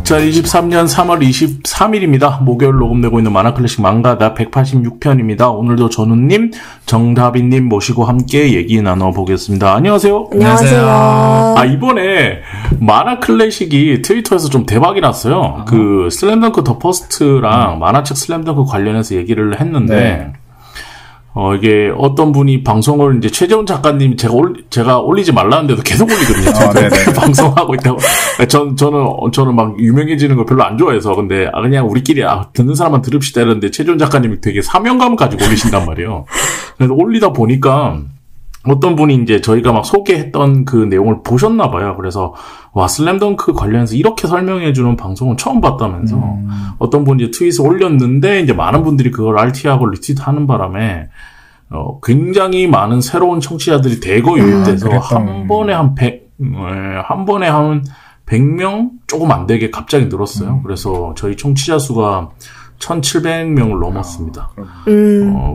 2023년 3월 23일입니다. 목요일 녹음되고 있는 만화클래식 망가다 186편입니다. 오늘도 전우님, 정다빈님 모시고 함께 얘기 나눠보겠습니다. 안녕하세요. 안녕하세요. 이번에 만화클래식이 트위터에서 좀 대박이 났어요. 그 슬램덩크 더 퍼스트랑 만화책 슬램덩크 관련해서 얘기를 했는데 이게 어떤 분이 방송을 이제 최재훈 작가님 제가 올리지 말라는데도 계속 올리거든요. 방송하고 있다고. 저는 막 유명해지는 걸 별로 안 좋아해서 근데 그냥 우리끼리 듣는 사람만 들읍시다 이러는데 최재훈 작가님이 되게 사명감 가지고 올리신단 말이에요. 그래서 올리다 보니까 어떤 분이 이제 저희가 막 소개했던 그 내용을 보셨나 봐요. 그래서 슬램덩크 관련해서 이렇게 설명해주는 방송은 처음 봤다면서 어떤 분이 이제 트윗을 올렸는데 이제 많은 분들이 그걸 RT하고 리트윗하는 바람에 굉장히 많은 새로운 청취자들이 대거 유입돼서 한 번에 한 100명 조금 안 되게 갑자기 늘었어요. 그래서 저희 청취자 수가 1,700명을 넘었습니다.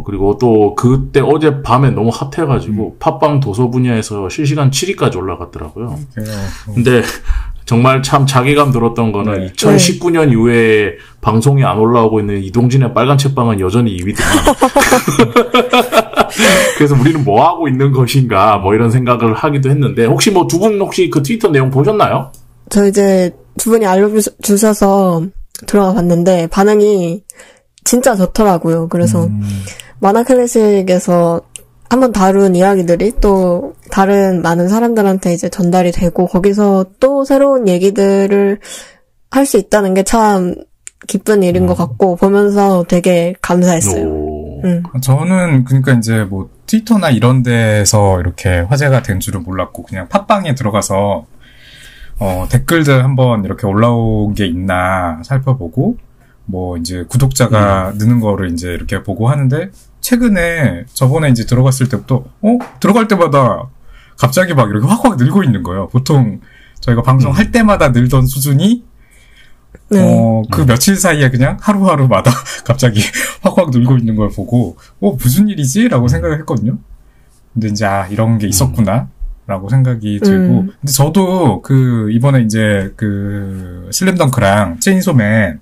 그리고 또 그때 어제 밤에 너무 핫해가지고 팟빵 도서 분야에서 실시간 7위까지 올라갔더라고요. 근데 정말 참 자괴감 들었던 거는 2019년 이후에 방송이 안 올라오고 있는 이동진의 빨간 책방은 여전히 2위더만. 그래서 우리는 뭐 하고 있는 것인가 뭐 이런 생각을 하기도 했는데 혹시 뭐 두 분 혹시 그 트위터 내용 보셨나요? 저 이제 두 분이 알려주셔서 들어가 봤는데 반응이 진짜 좋더라고요. 그래서 만화클래식에서 한번 다룬 이야기들이 또 다른 많은 사람들한테 이제 전달이 되고 거기서 또 새로운 얘기들을 할 수 있다는 게 참 기쁜 일인 것 같고 보면서 되게 감사했어요. 저는 그러니까 이제 뭐 트위터나 이런 데서 이렇게 화제가 된 줄은 몰랐고 그냥 팟빵에 들어가서 댓글들 한번 이렇게 올라온 게 있나 살펴보고, 뭐, 이제 구독자가 느는 거를 이제 이렇게 보고 하는데, 최근에 저번에 이제 들어갔을 때부터, 들어갈 때마다 갑자기 막 이렇게 확 늘고 있는 거예요. 보통 저희가 방송할 때마다 늘던 수준이, 그 며칠 사이에 그냥 하루하루마다 갑자기 확 늘고 있는 걸 보고, 무슨 일이지? 라고 생각을 했거든요. 근데 이제, 이런 게 있었구나. 라고 생각이 들고. 근데 저도 이번에 이제 슬램덩크랑 체인소맨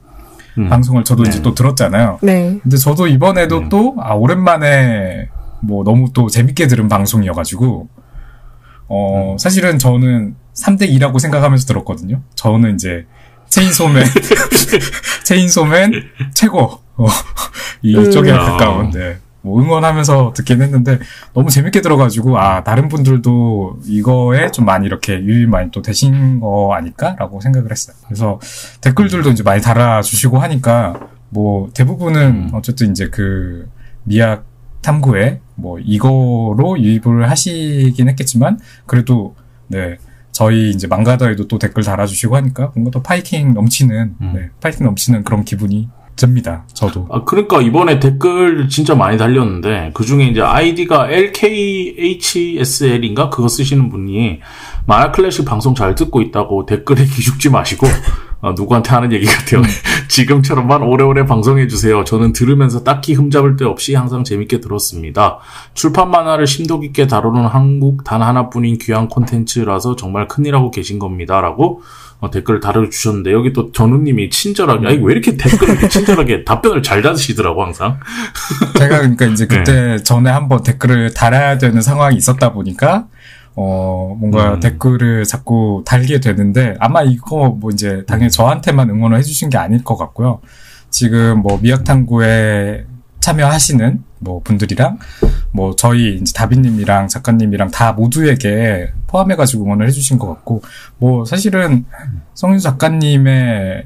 방송을 저도 이제 또 들었잖아요. 네. 근데 저도 이번에도 또, 오랜만에 뭐 너무 또 재밌게 들은 방송이어가지고, 사실은 저는 3대2라고 생각하면서 들었거든요. 저는 이제 체인소맨 최고. 이쪽에 가까운데. 뭐 응원하면서 듣긴 했는데 너무 재밌게 들어가지고 다른 분들도 이거에 좀 많이 이렇게 유입 많이 또 되신 거 아닐까라고 생각을 했어요. 그래서 댓글들도 이제 많이 달아주시고 하니까 뭐 대부분은 어쨌든 이제 미약 탐구에 뭐 이거로 유입을 하시긴 했겠지만 그래도 저희 이제 망가더에도 또 댓글 달아주시고 하니까 뭔가 더 파이팅 넘치는 그런 기분이 듭니다. 저도. 그러니까 이번에 댓글 진짜 많이 달렸는데 그 중에 이제 아이디가 LKHSL인가 그거 쓰시는 분이 만화클래식 방송 잘 듣고 있다고 댓글에 기죽지 마시고 누구한테 하는 얘기 같아요. 지금처럼만 오래오래 방송해주세요. 저는 들으면서 딱히 흠잡을 데 없이 항상 재밌게 들었습니다. 출판 만화를 심도 깊게 다루는 한국 단 하나뿐인 귀한 콘텐츠라서 정말 큰일하고 계신 겁니다. 라고 댓글을 달아주셨는데, 여기 또 전우님이 친절하게, 왜 이렇게 댓글을 이렇게 친절하게 답변을 잘 다시더라고, 항상. 제가 그러니까 이제 그때 전에 한번 댓글을 달아야 되는 상황이 있었다 보니까, 뭔가 댓글을 자꾸 달게 되는데, 아마 이거 뭐 이제 당연히 저한테만 응원을 해주신 게 아닐 것 같고요. 지금 뭐 미약탐구에 참여하시는 뭐 분들이랑 뭐 저희 이제 다빈님이랑 작가님이랑 다 모두에게 포함해가지고 응원을 해주신 것 같고 뭐 사실은 성윤 작가님의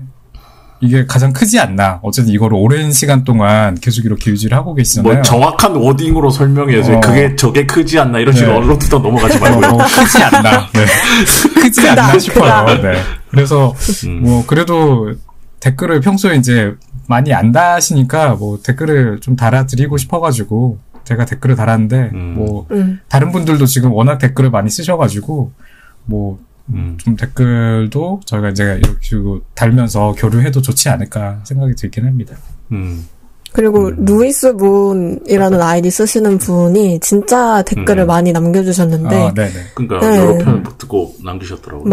이게 가장 크지 않나. 어쨌든 이거를 오랜 시간 동안 계속 이렇게 유지를 하고 계시잖아요. 뭐 정확한 워딩으로 설명해야죠. 저게 크지 않나 이런 식으로 언론 뜯어 넘어가지 말고요. 크지 않나. 크지 않나 싶어요. 그래서 뭐 그래도 댓글을 평소에 이제 많이 안 다시니까 뭐 댓글을 좀 달아드리고 싶어가지고 제가 댓글을 달았는데 뭐 다른 분들도 지금 워낙 댓글을 많이 쓰셔가지고 뭐 좀 댓글도 저희가 이제 이렇게 달면서 교류해도 좋지 않을까 생각이 들긴 합니다. 그리고 루이스 문이라는 아이디 쓰시는 분이 진짜 댓글을 많이 남겨주셨는데. 네네. 그러니까 네. 여러 편 듣고 남기셨더라고요.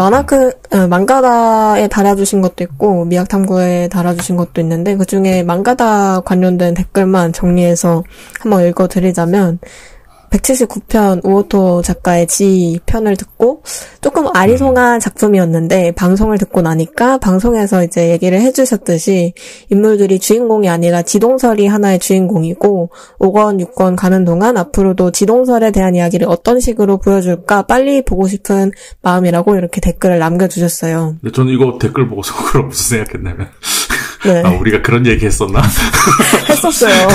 망가다에 달아주신 것도 있고 미학탐구에 달아주신 것도 있는데 그 중에 망가다 관련된 댓글만 정리해서 한번 읽어드리자면 179편 우오토 작가의 지 편을 듣고 조금 아리송한 작품이었는데 방송을 듣고 나니까 방송에서 이제 얘기를 해주셨듯이 인물들이 주인공이 아니라 지동설이 하나의 주인공이고 5권, 6권 가는 동안 앞으로도 지동설에 대한 이야기를 어떤 식으로 보여줄까 빨리 보고 싶은 마음이라고 이렇게 댓글을 남겨주셨어요. 근데 저는 이거 댓글 보고서 그걸 무슨 생각했냐면 네. 우리가 그런 얘기 했었나? 했었어요.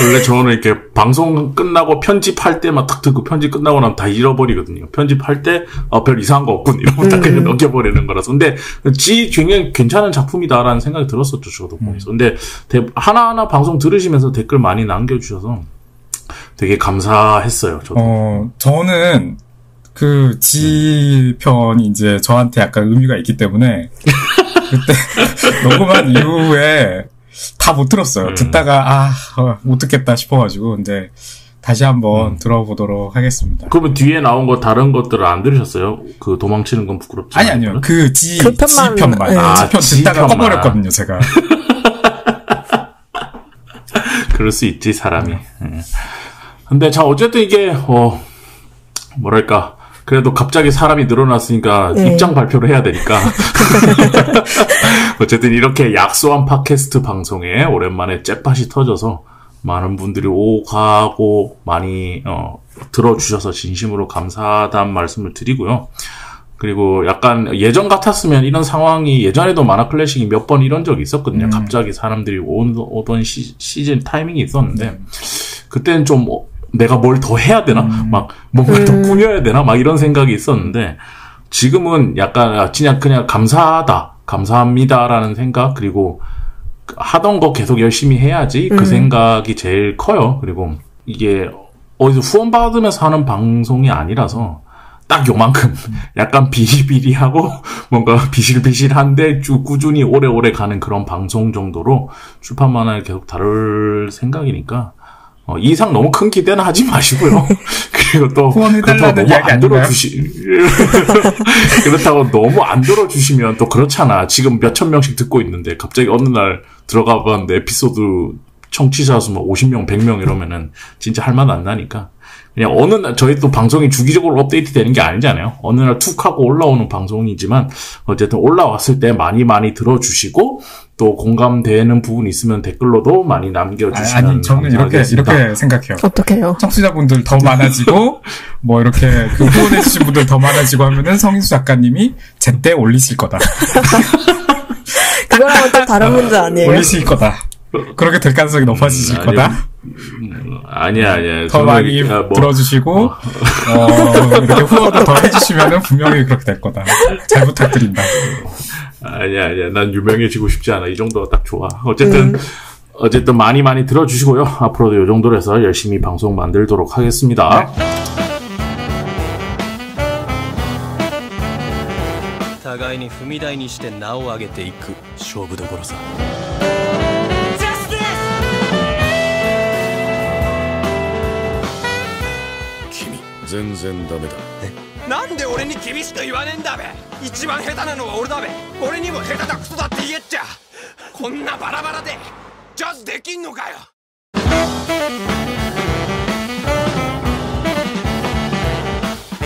원래 저는 이렇게 방송 끝나고 편집할 때만 탁 듣고 편집 끝나고 나면 다 잃어버리거든요. 편집할 때 별 이상한 거 없군 이러면 딱 그냥 넘겨버리는 거라서. 근데 굉장히 괜찮은 작품이다라는 생각이 들었었죠. 저도 보면서. 근데 하나하나 방송 들으시면서 댓글 많이 남겨주셔서 되게 감사했어요. 저도. 저는 그 지편이 이제 저한테 약간 의미가 있기 때문에 그때 녹음한 이후에 다 못 들었어요. 듣다가 못 듣겠다 싶어가지고 근데 다시 한번 들어보도록 하겠습니다. 그러면 뒤에 나온 거 다른 것들을 안 들으셨어요? 그 도망치는 건 부끄럽지 아니요. 그 지편만 네. 지편 듣다가 꺼버렸거든요. 제가. 그럴 수 있지 사람이. 근데 자 어쨌든 이게 뭐랄까 그래도 갑자기 사람이 늘어났으니까 입장 발표를 해야 되니까 어쨌든 이렇게 약소한 팟캐스트 방송에 오랜만에 잼팟이 터져서 많은 분들이 오가고 많이 들어주셔서 진심으로 감사하다는 말씀을 드리고요. 그리고 약간 예전 같았으면 이런 상황이 예전에도 만화 클래식이 몇 번 이런 적이 있었거든요. 갑자기 사람들이 오던 시즌 타이밍이 있었는데 그때는 좀 내가 뭘 더 해야 되나? 막 뭔가 더 꾸며야 되나? 막 이런 생각이 있었는데 지금은 약간 그냥 감사합니다라는 생각 그리고 하던 거 계속 열심히 해야지 그 생각이 제일 커요. 그리고 이게 어디서 후원 받으면서 하는 방송이 아니라서 딱 요만큼 약간 비리비리하고 뭔가 비실비실한데 꾸준히 오래오래 가는 그런 방송 정도로 출판 만화를 계속 다룰 생각이니까 이 이상 너무 큰 기대는 하지 마시고요. 그리고 또 후원해달라는 이야기 아닌가요? 그렇다고 너무 안 들어주시면 또 그렇잖아. 지금 몇천 명씩 듣고 있는데 갑자기 어느 날 들어가 봤는데 에피소드 청취자 수 뭐 50명, 100명 이러면은 진짜 할 맛 안 나니까 그냥 어느 날 저희 또 방송이 주기적으로 업데이트 되는 게 아니잖아요. 어느 날 툭 하고 올라오는 방송이지만 어쨌든 올라왔을 때 많이 들어주시고 또 공감되는 부분 있으면 댓글로도 많이 남겨주시면 아니 저는 이렇게 생각해요. 어떡해요? 청취자분들 더 많아지고 뭐 이렇게 그 후원해주신 분들 더 많아지고 하면은 성인수 작가님이 제때 올리실 거다. 그거랑은 또 다른 문제 아니에요? 올리실 거다. 그렇게 될 가능성이 높아지실 거다. 아니야. 더 많이 들어주시고, 이렇게 후원도 더 해주시면은 분명히 그렇게 될 거다. 잘 부탁드린다. 아니야. 난 유명해지고 싶지 않아. 이 정도가 딱 좋아. 어쨌든 많이 들어주시고요. 앞으로도 이 정도로 해서 열심히 방송 만들도록 하겠습니다. 네. 互いに踏み台にして名を上げていく勝負どころさ。君全然ダメだ。なんで俺に厳しく言わねえんだべ。一番下手なのは俺だべ。俺にも下手だクソだって言えっちゃ。こんなバラバラでジャズできんのかよ。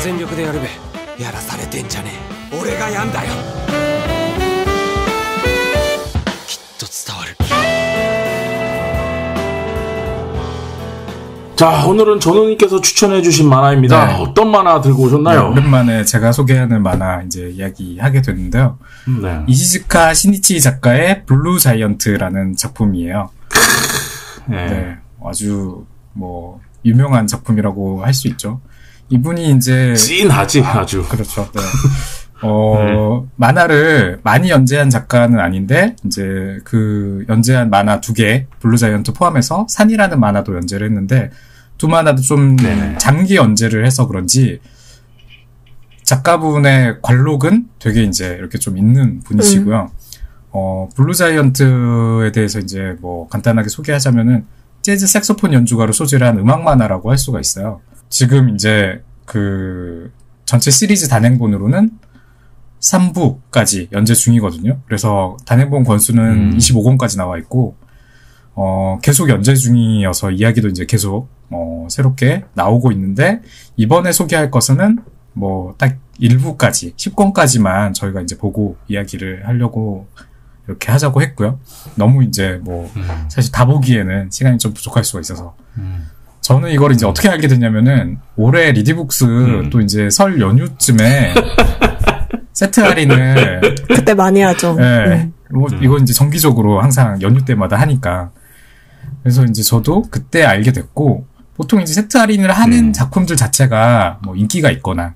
全力でやるべ。やらされてんじゃねえ。俺がやんだよ。きっと伝わる。 자, 오늘은 전우님께서 추천해주신 만화입니다. 네. 어떤 만화 들고 오셨나요? 네, 오랜만에 제가 소개하는 만화 이제 이야기하게 됐는데요. 네. 이시즈카 시니치 작가의 블루 자이언트라는 작품이에요. 네, 아주 뭐 유명한 작품이라고 할 수 있죠. 이분이 이제 찐하지 아주. 그렇죠. 네. 만화를 많이 연재한 작가는 아닌데, 이제 그 연재한 만화 2개, 블루 자이언트 포함해서 산이라는 만화도 연재를 했는데, 두 만화도 좀 장기 연재를 해서 그런지, 작가분의 관록은 되게 이제 이렇게 좀 있는 분이시고요. 블루자이언트에 대해서 이제 뭐 간단하게 소개하자면은 재즈 색소폰 연주가로 소재를 한 음악 만화라고 할 수가 있어요. 지금 이제 그 전체 시리즈 단행본으로는 3부까지 연재 중이거든요. 그래서 단행본 권수는 25권까지 나와 있고, 계속 연재 중이어서 이야기도 이제 계속, 새롭게 나오고 있는데, 이번에 소개할 것은 뭐, 딱 1부까지, 10권까지만 저희가 이제 보고 이야기를 하려고 이렇게 하자고 했고요. 너무 이제 뭐, 사실 다 보기에는 시간이 좀 부족할 수가 있어서. 저는 이걸 이제 어떻게 알게 됐냐면은, 올해 리디북스 또 이제 설 연휴쯤에, 세트 할인을 그때 많이 하죠. 네. 뭐 이건 이제 정기적으로 항상 연휴 때마다 하니까. 그래서 이제 저도 그때 알게 됐고, 보통 이제 세트 할인을 하는 작품들 자체가 뭐 인기가 있거나,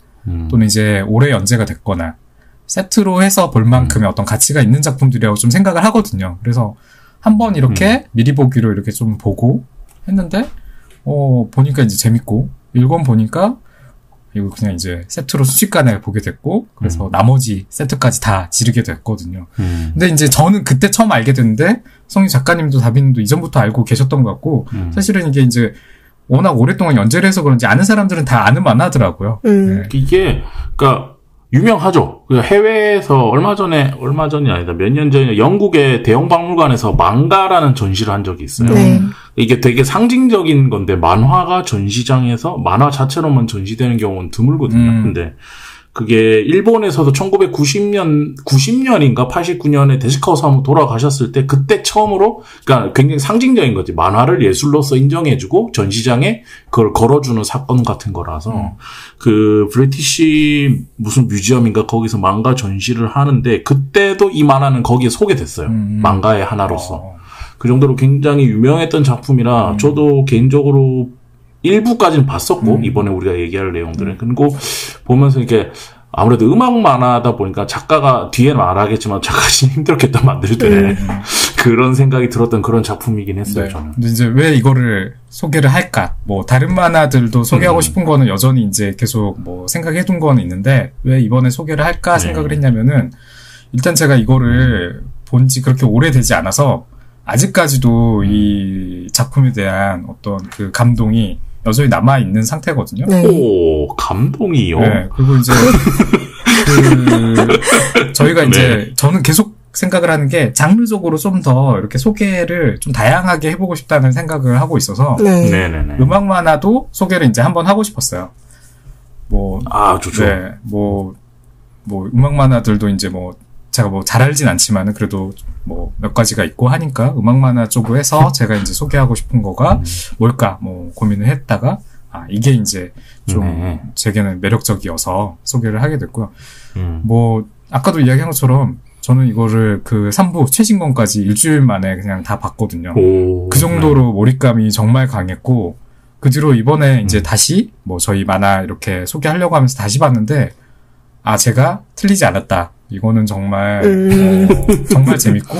또는 이제 오래 연재가 됐거나, 세트로 해서 볼 만큼의 어떤 가치가 있는 작품들이라고 좀 생각을 하거든요. 그래서 한번 이렇게 미리 보기로 이렇게 좀 보고 했는데, 보니까 이제 재밌고, 1권 보니까, 이거 그냥 이제 세트로 순식간에 보게 됐고, 그래서 나머지 세트까지 다 지르게 됐거든요. 근데 이제 저는 그때 처음 알게 됐는데, 성희 작가님도 다빈님도 이전부터 알고 계셨던 것 같고, 사실은 이게 이제 워낙 오랫동안 연재를 해서 그런지 아는 사람들은 다 아는 만화더라고요. 네. 이게, 그러니까, 유명하죠. 해외에서 얼마 전이 아니다. 몇 년 전에 영국의 대형 박물관에서 망가라는 전시를 한 적이 있어요. 네. 이게 되게 상징적인 건데, 만화가 전시장에서 만화 자체로만 전시되는 경우는 드물거든요. 근데 그게 일본에서도 90년인가 89년에 데스카우스 한번 돌아가셨을 때 그때 처음으로, 그러니까 굉장히 상징적인 거지. 만화를 예술로서 인정해주고 전시장에 그걸 걸어주는 사건 같은 거라서 그 브리티시 무슨 뮤지엄인가 거기서 망가 전시를 하는데 그때도 이 만화는 거기에 소개됐어요. 망가의 하나로서. 그 정도로 굉장히 유명했던 작품이라 저도 개인적으로 일부까지는 봤었고, 이번에 우리가 얘기할 내용들은. 그리고 보면서 이렇게, 아무래도 음악 만화다 보니까 작가가, 뒤에 말하겠지만 작가진이 힘들었겠다 만들 때, 그런 생각이 들었던 그런 작품이긴 했어요, 네. 저는. 근데 이제 왜 이거를 소개를 할까? 뭐, 다른 만화들도 소개하고 싶은 거는 여전히 이제 계속 뭐, 생각해둔 거는 있는데, 왜 이번에 소개를 할까 생각을 했냐면은, 일단 제가 이거를 본 지 그렇게 오래되지 않아서, 아직까지도 이 작품에 대한 어떤 그 감동이 여전히 남아있는 상태거든요. 네. 오, 감동이요? 네. 그리고 이제, 저희가 이제, 저는 계속 생각을 하는 게, 장르적으로 좀 더 이렇게 소개를 좀 다양하게 해보고 싶다는 생각을 하고 있어서, 네. 네네네. 음악 만화도 소개를 이제 한번 하고 싶었어요. 좋죠. 네. 음악 만화들도 이제 제가 잘 알진 않지만은 그래도 몇 가지가 있고 하니까 음악 만화 쪽으로 해서 제가 이제 소개하고 싶은 거가 뭘까 고민을 했다가 이게 이제 좀 제게는 매력적이어서 소개를 하게 됐고요. 아까도 이야기한 것처럼 저는 이거를 그 3부 최신권까지 일주일 만에 그냥 다 봤거든요. 그 정도로 몰입감이 정말 강했고 그 뒤로 이번에 이제 다시 저희 만화 이렇게 소개하려고 하면서 다시 봤는데 제가 틀리지 않았다. 이거는 정말 정말 재밌고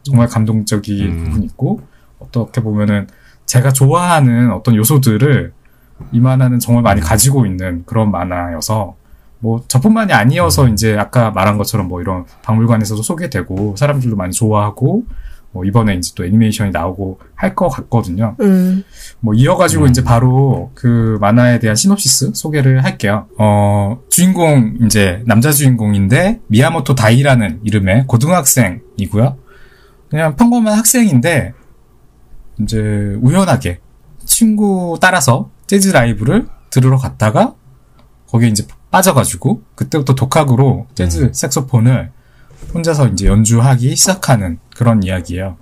정말 감동적인 부분이 있고 어떻게 보면은 제가 좋아하는 어떤 요소들을 이 만화는 정말 많이 가지고 있는 그런 만화여서 저뿐만이 아니어서 이제 아까 말한 것처럼 이런 박물관에서도 소개되고 사람들도 많이 좋아하고 이번에 이제 또 애니메이션이 나오고 할 것 같거든요. 이어가지고 이제 바로 그 만화에 대한 시놉시스 소개를 할게요. 주인공 이제 남자 주인공인데 미야모토 다이라는 이름의 고등학생이고요. 그냥 평범한 학생인데 이제 우연하게 친구 따라서 재즈 라이브를 들으러 갔다가 거기에 이제 빠져가지고 그때부터 독학으로 재즈 색소폰을 혼자서 이제 연주하기 시작하는 그런 이야기예요.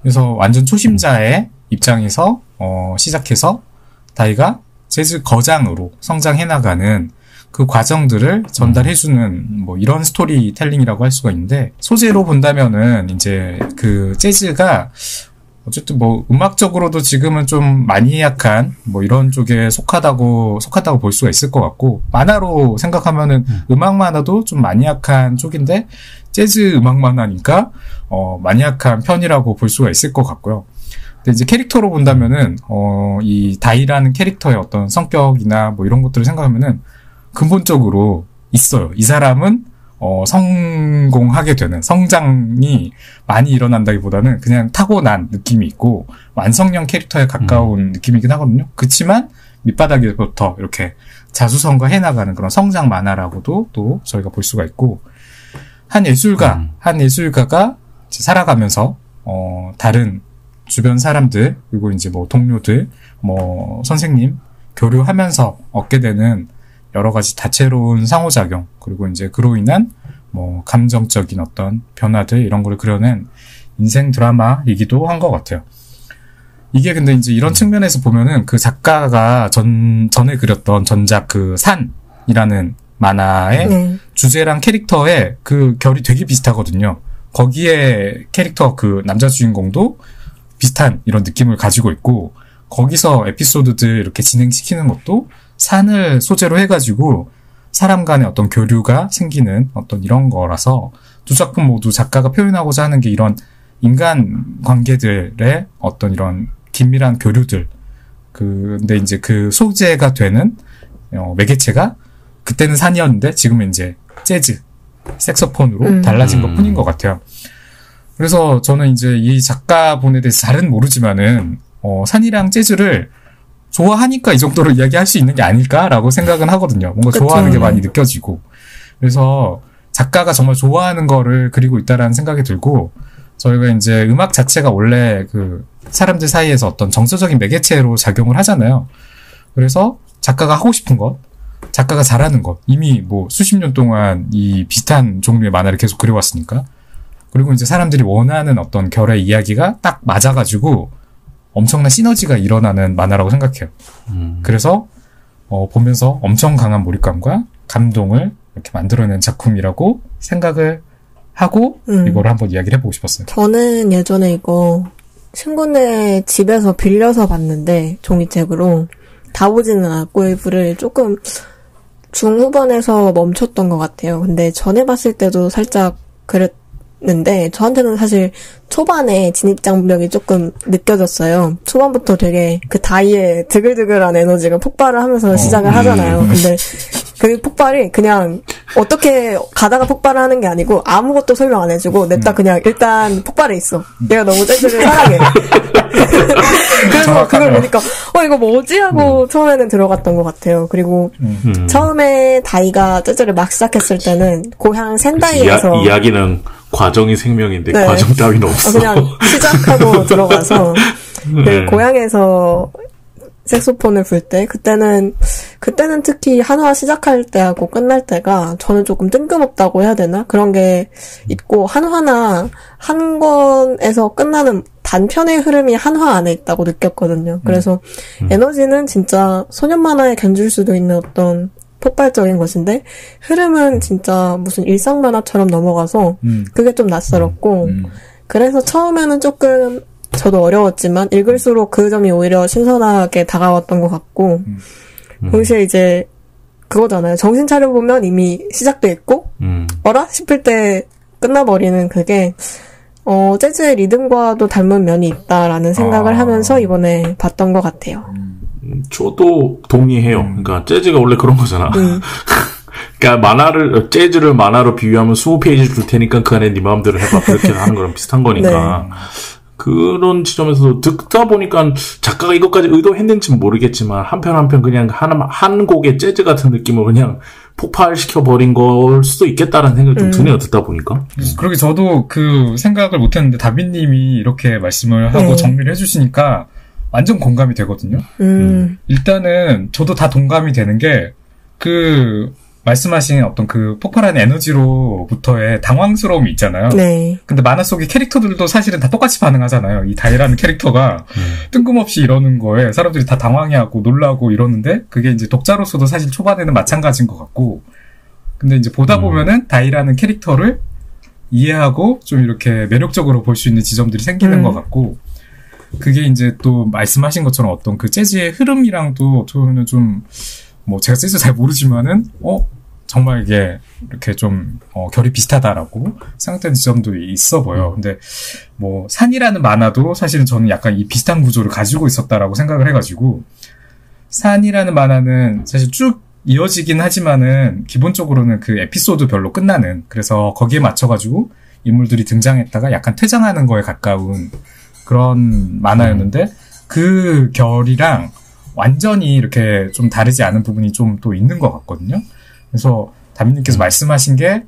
그래서 완전 초심자의 입장에서 시작해서 다이가 재즈 거장으로 성장해나가는 그 과정들을 전달해주는 이런 스토리텔링이라고 할 수가 있는데 소재로 본다면은 이제 그 재즈가 어쨌든 음악적으로도 지금은 좀 마니악한 이런 쪽에 속하다고 볼 수가 있을 것 같고 만화로 생각하면은 음악 만화도 좀 마니악한 쪽인데 재즈 음악 만화니까 마니악한 편이라고 볼 수가 있을 것 같고요. 근데 이제 캐릭터로 본다면은 이 다이라는 캐릭터의 어떤 성격이나 이런 것들을 생각하면은 근본적으로 있어요. 이 사람은 성공하게 되는, 성장이 많이 일어난다기보다는 그냥 타고난 느낌이 있고, 완성형 캐릭터에 가까운 느낌이긴 하거든요. 그치만, 밑바닥에부터 이렇게 자수성가 해나가는 그런 성장 만화라고도 또 저희가 볼 수가 있고, 한 예술가가 살아가면서, 다른 주변 사람들, 그리고 이제 뭐 동료들, 뭐 선생님, 교류하면서 얻게 되는 여러 가지 다채로운 상호작용, 그리고 이제 그로 인한 뭐 감정적인 어떤 변화들, 이런 걸 그려낸 인생 드라마이기도 한 것 같아요. 이게 근데 이제 이런 측면에서 보면은 그 작가가 전에 그렸던 전작 그 산이라는 만화의 주제랑 캐릭터의 그 결이 되게 비슷하거든요. 거기에 캐릭터 그 남자 주인공도 비슷한 이런 느낌을 가지고 있고, 거기서 에피소드들 이렇게 진행시키는 것도 산을 소재로 해가지고 사람 간의 어떤 교류가 생기는 어떤 이런 거라서, 두 작품 모두 작가가 표현하고자 하는 게 이런 인간 관계들의 어떤 이런 긴밀한 교류들. 근데 이제 그 소재가 되는 매개체가 그때는 산이었는데 지금은 이제 재즈, 색소폰으로 달라진 것 뿐인 것 같아요. 그래서 저는 이제 이 작가분에 대해서 잘은 모르지만은 산이랑 재즈를 좋아하니까 이 정도로 이야기할 수 있는 게 아닐까라고 생각은 하거든요. 뭔가 그쵸. 좋아하는 게 많이 느껴지고. 그래서 작가가 정말 좋아하는 거를 그리고 있다라는 생각이 들고, 저희가 이제 음악 자체가 원래 그 사람들 사이에서 어떤 정서적인 매개체로 작용을 하잖아요. 그래서 작가가 하고 싶은 것, 작가가 잘하는 것, 이미 뭐 수십 년 동안 이 비슷한 종류의 만화를 계속 그려왔으니까. 그리고 이제 사람들이 원하는 어떤 결의 이야기가 딱 맞아가지고 엄청난 시너지가 일어나는 만화라고 생각해요. 그래서 보면서 엄청 강한 몰입감과 감동을 이렇게 만들어낸 작품이라고 생각을 하고 이거를 한번 이야기를 해보고 싶었어요. 저는 예전에 이거 친구네 집에서 빌려서 봤는데, 종이책으로 다 보지는 않았고 일부를 조금 중후반에서 멈췄던 것 같아요. 근데 전에 봤을 때도 살짝 그랬는데, 저한테는 사실 초반에 진입장벽이 조금 느껴졌어요. 초반부터 되게 그 다이의 드글드글한 에너지가 폭발을 하면서 시작을 하잖아요. 근데 그 폭발이 그냥 어떻게 가다가 폭발을 하는 게 아니고 아무것도 설명 안 해주고 냈다 그냥 일단 폭발해 있어. 얘가 너무 재즈를 사랑해. 그래서 그걸 보니까 이거 뭐지? 하고 처음에는 들어갔던 것 같아요. 그리고 처음에 다이가 재즈를 막 시작했을 때는 고향 센다이에서 이야기는 과정이 생명인데 네. 과정 따위는 없어. 그냥 시작하고 들어가서 그 고향에서 색소폰을 불 때, 그때는 특히 한화 시작할 때하고 끝날 때가 저는 조금 뜬금없다고 해야 되나? 그런 게 있고, 한화나 한 권에서 끝나는 단편의 흐름이 한화 안에 있다고 느꼈거든요. 그래서 에너지는 진짜 소년 만화에 견줄 수도 있는 어떤 폭발적인 것인데, 흐름은 진짜 무슨 일상 만화처럼 넘어가서 그게 좀 낯설었고, 그래서 처음에는 조금 저도 어려웠지만 읽을수록 그 점이 오히려 신선하게 다가왔던 것 같고, 동시에 이제 그거잖아요. 정신 차려보면 이미 시작돼 있고 어라? 싶을 때 끝나버리는 그게 재즈의 리듬과도 닮은 면이 있다라는 생각을 하면서 이번에 봤던 것 같아요. 저도 동의해요. 그러니까 재즈가 원래 그런 거잖아. 그러니까 재즈를 만화로 비유하면 20페이지 줄 테니까 그 안에 네 마음대로 해봐. 그렇게 하는 거랑 비슷한 거니까. 네. 그런 지점에서 듣다 보니까 작가가 이것까지 의도했는지는 모르겠지만 한편 한편 그냥 한 곡의 재즈 같은 느낌을 그냥 폭발시켜버린 걸 수도 있겠다라는 생각이 좀 드네요. 듣다 보니까. 그러게 저도 그 생각을 못했는데 다빈님이 이렇게 말씀을 하고 정리를 해주시니까 완전 공감이 되거든요. 일단은 저도 다 동감이 되는 게 말씀하신 어떤 그 폭발하는 에너지로부터의 당황스러움이 있잖아요. 네. 근데 만화 속의 캐릭터들도 사실은 다 똑같이 반응하잖아요. 이 다이라는 캐릭터가 뜬금없이 이러는 거에 사람들이 다 당황해하고 놀라고 이러는데 그게 이제 독자로서도 사실 초반에는 마찬가지인 것 같고, 근데 이제 보다 보면은 다이라는 캐릭터를 이해하고 좀 이렇게 매력적으로 볼 수 있는 지점들이 생기는 것 같고, 그게 이제 또 말씀하신 것처럼 어떤 그 재즈의 흐름이랑도 저는 좀 제가 재즈 잘 모르지만은, 정말 이게 이렇게 좀, 결이 비슷하다라고 생각되는 지점도 있어 보여. 근데, 산이라는 만화도 사실은 저는 약간 이 비슷한 구조를 가지고 있었다라고 생각을 해가지고, 산이라는 만화는 사실 쭉 이어지긴 하지만은 기본적으로는 그 에피소드별로 끝나는 그래서 거기에 맞춰가지고 인물들이 등장했다가 약간 퇴장하는 거에 가까운 그런 만화였는데 그 결이랑 완전히 이렇게 좀 다르지 않은 부분이 좀 또 있는 것 같거든요. 그래서 다민님께서 말씀하신 게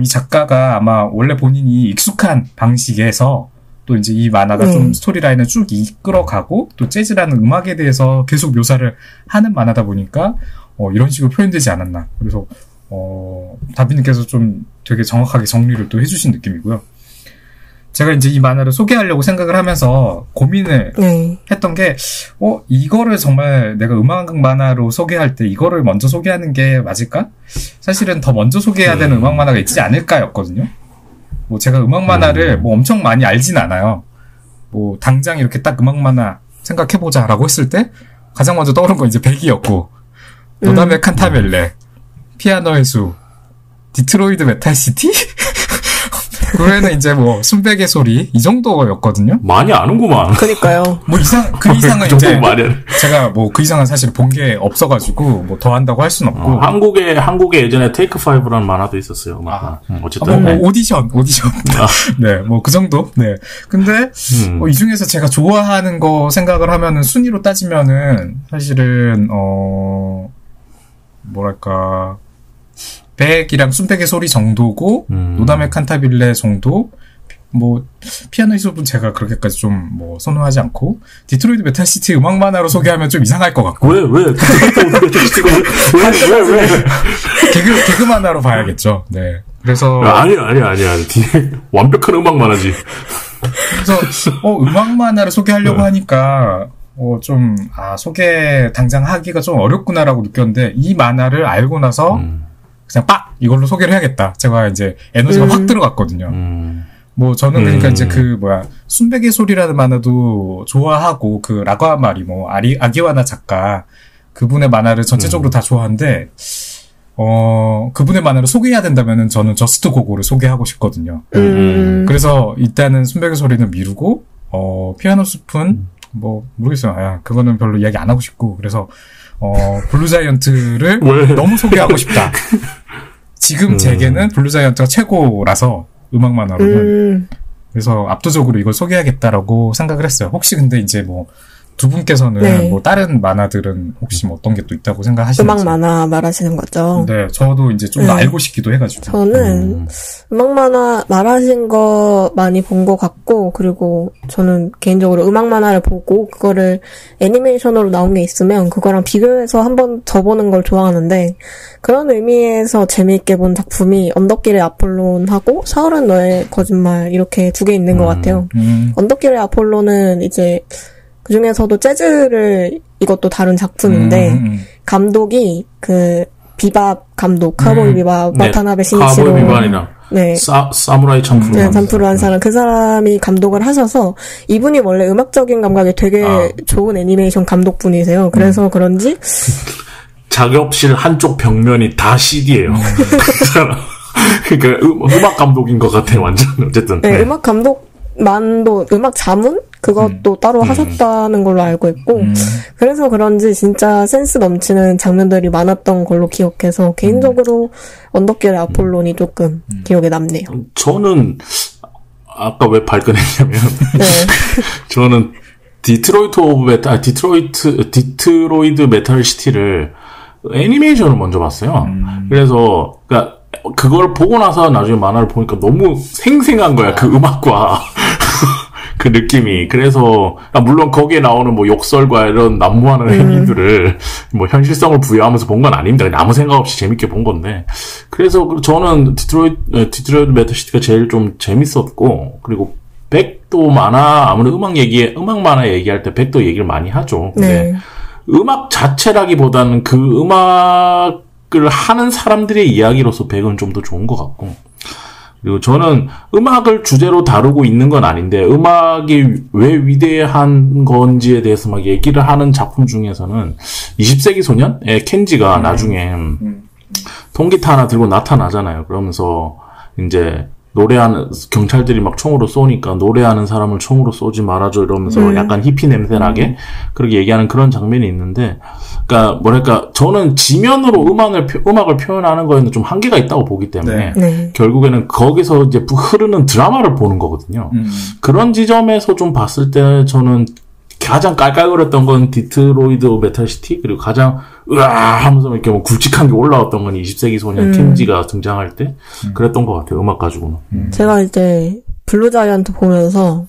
이 작가가 아마 원래 본인이 익숙한 방식에서 또 이제 이 만화가 좀 스토리라인을 쭉 이끌어가고 또 재즈라는 음악에 대해서 계속 묘사를 하는 만화다 보니까 이런 식으로 표현되지 않았나. 그래서 다빈님께서 좀 되게 정확하게 정리를 또 해주신 느낌이고요. 제가 이제 이 만화를 소개하려고 생각을 하면서 고민을 했던 게, 이거를 정말 내가 음악 만화로 소개할 때 이거를 먼저 소개하는 게 맞을까? 사실은 더 먼저 소개해야 되는 음악 만화가 있지 않을까였거든요. 뭐 제가 음악 만화를 뭐 엄청 많이 알진 않아요. 뭐 당장 이렇게 딱 음악 만화 생각해보자라고 했을 때 가장 먼저 떠오른 건 이제 백이었고, 노담의 칸타벨레, 피아노의 수, 디트로이드 메탈시티? 그 외에는 이제 뭐 순백의 소리 이 정도였거든요. 많이 아는구만. 그니까요. 뭐 그 이상은 그 이제 말이야. 제가 뭐 그 이상은 사실 본 게 없어가지고 뭐 더 한다고 할 순 없고. 한국에 예전에 테이크 5라는 만화도 있었어요. 어쨌든 뭐 오디션. 네, 뭐 그 정도. 네. 근데 이 중에서 제가 좋아하는 거 생각을 하면은 순위로 따지면은 사실은 뭐랄까. 백이랑 순백의 소리 정도고, 노담의 칸타빌레 정도, 뭐, 피아노의 숲은 제가 그렇게까지 좀, 뭐, 선호하지 않고, 디트로이드 메탈시티 음악 만화로 소개하면 좀 이상할 것 같고. 왜? 개그 만화로 봐야겠죠. 네. 그래서. 아니야. 완벽한 음악 만화지. 그래서, 음악 만화를 소개하려고 하니까, 소개 당장 하기가 좀 어렵구나라고 느꼈는데, 이 만화를 알고 나서, 그냥 이걸로 소개를 해야겠다. 제가 이제 에너지가 확 들어갔거든요. 뭐 저는 그러니까 이제 순백의 소리라는 만화도 좋아하고 라과마리 아기와나 작가 그분의 만화를 전체적으로 다 좋아하는데 그분의 만화를 소개해야 된다면은 저는 저스트 고고를 소개하고 싶거든요. 그래서 일단은 순백의 소리는 미루고 피아노 숲은 뭐 모르겠어요. 그거는 별로 이야기 안 하고 싶고 그래서 블루자이언트를 너무 소개하고 싶다. 지금 제게는 블루자이언트가 최고라서 음악 만화로는 그래서 압도적으로 이걸 소개해야겠다라고 생각을 했어요. 혹시 근데 이제 뭐 두 분께서는 뭐 다른 만화들은 혹시 뭐 어떤 게 또 있다고 생각하시는지. 음악 만화 말하시는 거죠? 네, 저도 이제 좀 더 알고 싶기도 해가지고. 저는 음악 만화 말하신 거 많이 본 것 같고, 그리고 저는 개인적으로 음악 만화를 보고 그거를 애니메이션으로 나온 게 있으면 그거랑 비교해서 한번 더 보는 걸 좋아하는데, 그런 의미에서 재미있게 본 작품이 언덕길의 아폴론하고 사흘은 너의 거짓말 이렇게 두 개 있는 것 같아요. 언덕길의 아폴론은 이제 그 중에서도 재즈를 이것도 다룬 작품인데 감독이 비밥 감독 카우보이 비밥 와타나베 신이치로 카우보이 비밥이랑 사무라이 참프로 참프로 한 사람 그 사람이 감독을 하셔서 이분이 원래 음악적인 감각이 되게 좋은 애니메이션 감독분이세요. 그래서 그런지 작업실 한쪽 벽면이 다 CD예요. 그러니까 음악 감독인 것 같아 완전. 어쨌든 네. 음악 감독만도 음악 자문 그것도 따로 하셨다는 걸로 알고 있고 그래서 그런지 진짜 센스 넘치는 장면들이 많았던 걸로 기억해서 개인적으로 언덕길의 아폴론이 조금 기억에 남네요. 저는 아까 왜 발끈했냐면 저는 디트로이드 메탈 시티를 애니메이션을 먼저 봤어요. 그래서 그걸 보고 나서 나중에 만화를 보니까 너무 생생한 거야. 그 음악과 그 느낌이. 그래서 물론 거기에 나오는 뭐 욕설과 이런 난무하는 행위들을 뭐 현실성을 부여하면서 본 건 아닙니다. 그냥 아무 생각 없이 재밌게 본 건데. 그래서 저는 디트로이트 메탈시티가 제일 좀 재밌었고, 그리고 백도 아무래도 음악 만화 얘기할 때 백도 얘기를 많이 하죠. 근데 음악 자체라기보다는 그 음악을 하는 사람들의 이야기로서 백은 좀 더 좋은 것 같고. 그리고 저는 음악을 주제로 다루고 있는 건 아닌데 음악이 왜 위대한 건지에 대해서 막 얘기를 하는 작품 중에서는 20세기 소년의 켄지가 나중에 통기타 하나 들고 나타나잖아요. 그러면서 이제 노래하는 경찰들이 막 총으로 쏘니까 노래하는 사람을 총으로 쏘지 말아줘 이러면서 약간 히피 냄새 나게 그렇게 얘기하는 그런 장면이 있는데, 그러니까 뭐랄까 저는 지면으로 음악을 표현하는 거에는 좀 한계가 있다고 보기 때문에 네. 결국에는 거기서 이제 흐르는 드라마를 보는 거거든요. 그런 지점에서 좀 봤을 때 저는 가장 깔깔거렸던 건 디트로이드 메탈시티, 그리고 가장 으아 하면서 이렇게 뭐 굵직한 게 올라왔던 건 20세기 소년 킴지가 등장할 때 그랬던 것 같아요. 음악 가지고는. 제가 이제 블루자이언트 보면서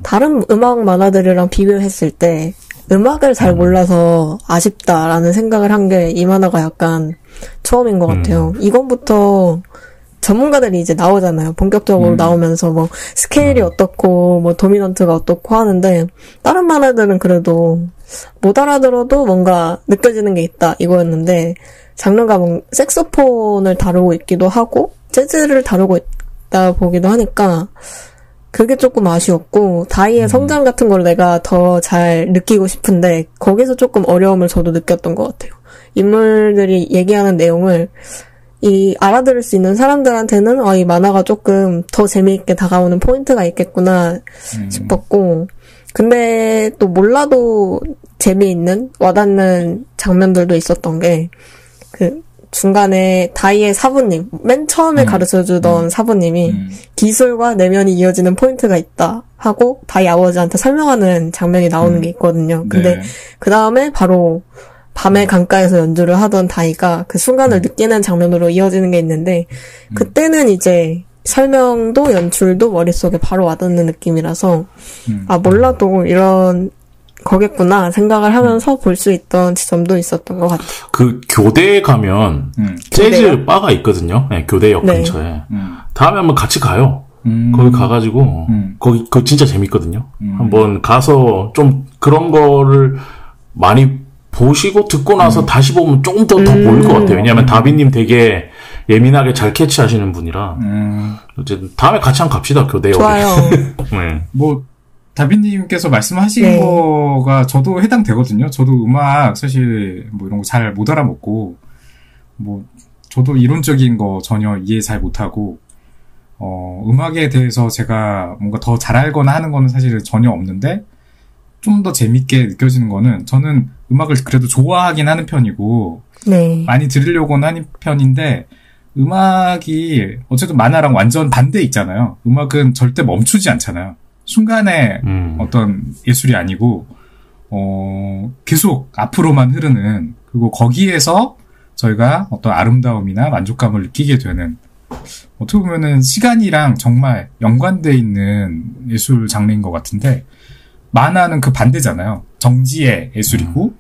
다른 음악 만화들이랑 비교했을 때 음악을 잘 몰라서 아쉽다라는 생각을 한 게 이 만화가 약간 처음인 것 같아요. 이건부터 전문가들이 이제 나오잖아요. 본격적으로 나오면서 뭐 스케일이 어떻고 뭐 도미넌트가 어떻고 하는데, 다른 만화들은 그래도 못 알아들어도 뭔가 느껴지는 게 있다 이거였는데, 장르가 뭐 색소폰을 다루고 있기도 하고 재즈를 다루고 있다 보기도 하니까 그게 조금 아쉬웠고, 다이의 성장 같은 걸 내가 더 잘 느끼고 싶은데 거기서 조금 어려움을 저도 느꼈던 것 같아요. 인물들이 얘기하는 내용을 이 알아들을 수 있는 사람들한테는 이 만화가 조금 더 재미있게 다가오는 포인트가 있겠구나 싶었고, 근데 또 몰라도 재미있는 와닿는 장면들도 있었던 게, 그 중간에 다이의 사부님, 맨 처음에 가르쳐주던 사부님이 기술과 내면이 이어지는 포인트가 있다 하고 다이 아버지한테 설명하는 장면이 나오는 게 있거든요. 근데 그 다음에 바로 밤의 강가에서 연주를 하던 다이가 그 순간을 느끼는 장면으로 이어지는 게 있는데, 그때는 이제 설명도 연출도 머릿속에 바로 와닿는 느낌이라서 몰라도 이런 거겠구나 생각을 하면서 볼 수 있던 지점도 있었던 것 같아요. 그 교대에 가면 재즈 바가 있거든요. 네, 교대역 근처에. 다음에 한번 같이 가요. 거기 가가지고 거기 진짜 재밌거든요. 한번 가서 좀 그런 거를 많이 보시고 듣고 나서 다시 보면 조금 더 보일 것 같아요. 왜냐하면 다비님 되게 예민하게 잘 캐치하시는 분이라. 어쨌든 다음에 같이 한번 갑시다. 교대역. 좋아요. 네. 뭐 다비님께서 말씀하신 거가 저도 해당되거든요. 저도 음악 사실 뭐 이런 거 잘 못 알아먹고, 뭐 저도 이론적인 거 전혀 이해 잘 못하고, 음악에 대해서 제가 뭔가 더 잘 알거나 하는 거는 사실은 전혀 없는데, 좀 더 재밌게 느껴지는 거는, 저는 음악을 그래도 좋아하긴 하는 편이고 많이 들으려고는 하는 편인데, 음악이 어쨌든 만화랑 완전 반대 있잖아요. 음악은 절대 멈추지 않잖아요. 순간에 어떤 예술이 아니고 계속 앞으로만 흐르는, 그리고 거기에서 저희가 어떤 아름다움이나 만족감을 느끼게 되는, 어떻게 보면은 시간이랑 정말 연관돼 있는 예술 장르인 것 같은데, 만화는 그 반대잖아요. 정지의 예술이고,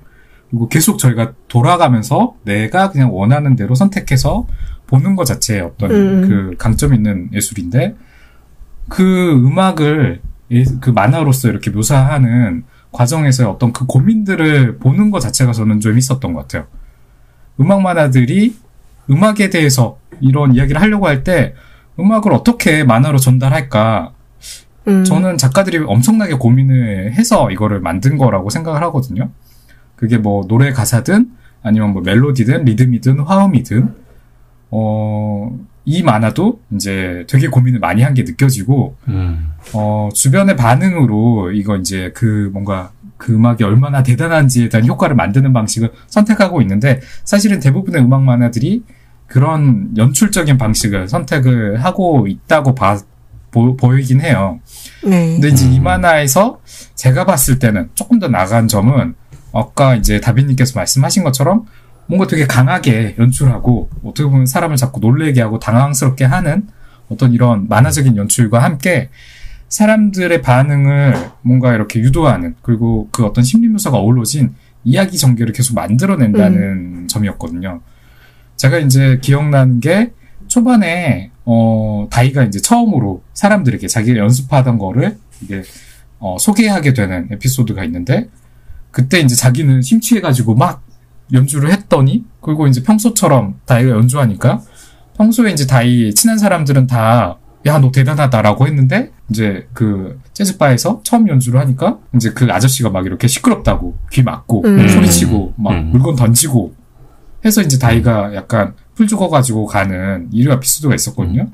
그리고 계속 저희가 돌아가면서 내가 그냥 원하는 대로 선택해서 보는 것 자체에 어떤 그 강점이 있는 예술인데, 그 음악을 그 만화로서 이렇게 묘사하는 과정에서의 어떤 그 고민들을 보는 것 자체가 저는 좀 있었던 것 같아요. 음악 만화들이 음악에 대해서 이런 이야기를 하려고 할 때 음악을 어떻게 만화로 전달할까, 저는 작가들이 엄청나게 고민을 해서 이거를 만든 거라고 생각을 하거든요. 그게 뭐 노래 가사든 아니면 뭐 멜로디든 리듬이든 화음이든, 이 만화도 이제 되게 고민을 많이 한 게 느껴지고, 주변의 반응으로 이거 이제 그 뭔가 그 음악이 얼마나 대단한지에 대한 효과를 만드는 방식을 선택하고 있는데, 사실은 대부분의 음악 만화들이 그런 연출적인 방식을 선택을 하고 있다고 보이긴 해요. 근데 이제 이 만화에서 제가 봤을 때는 조금 더 나간 점은, 아까 이제 다비님께서 말씀하신 것처럼 뭔가 되게 강하게 연출하고, 어떻게 보면 사람을 자꾸 놀래게 하고 당황스럽게 하는 어떤 이런 만화적인 연출과 함께 사람들의 반응을 뭔가 이렇게 유도하는, 그리고 그 어떤 심리 묘사가 어우러진 이야기 전개를 계속 만들어낸다는 점이었거든요. 제가 이제 기억나는 게, 초반에 다이가 이제 처음으로 사람들에게 자기가 연습하던 거를 이게 소개하게 되는 에피소드가 있는데, 그때 이제 자기는 심취해가지고 막 연주를 했더니, 그리고 이제 평소처럼 다이가 연주하니까 평소에 이제 다이 친한 사람들은 다 야, 너 대단하다라고 했는데, 이제 그 재즈바에서 처음 연주를 하니까 이제 그 아저씨가 막 이렇게 시끄럽다고 귀 막고 소리치고 막 물건 던지고 해서 이제 다이가 약간 풀 죽어가지고 가는 이런 에피소드가 있었거든요.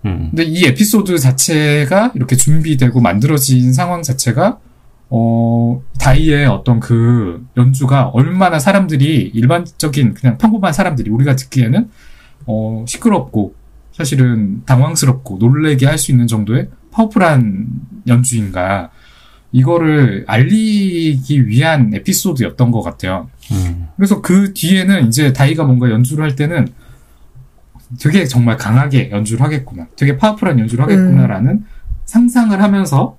근데 이 에피소드 자체가 이렇게 준비되고 만들어진 상황 자체가 다이의 어떤 그 연주가 얼마나 사람들이 일반적인 그냥 평범한 사람들이 우리가 듣기에는 시끄럽고 사실은 당황스럽고 놀래게 할 수 있는 정도의 파워풀한 연주인가 이거를 알리기 위한 에피소드였던 것 같아요. 그래서 그 뒤에는 이제 다이가 뭔가 연주를 할 때는 되게 정말 강하게 연주를 하겠구나, 되게 파워풀한 연주를 하겠구나라는 상상을 하면서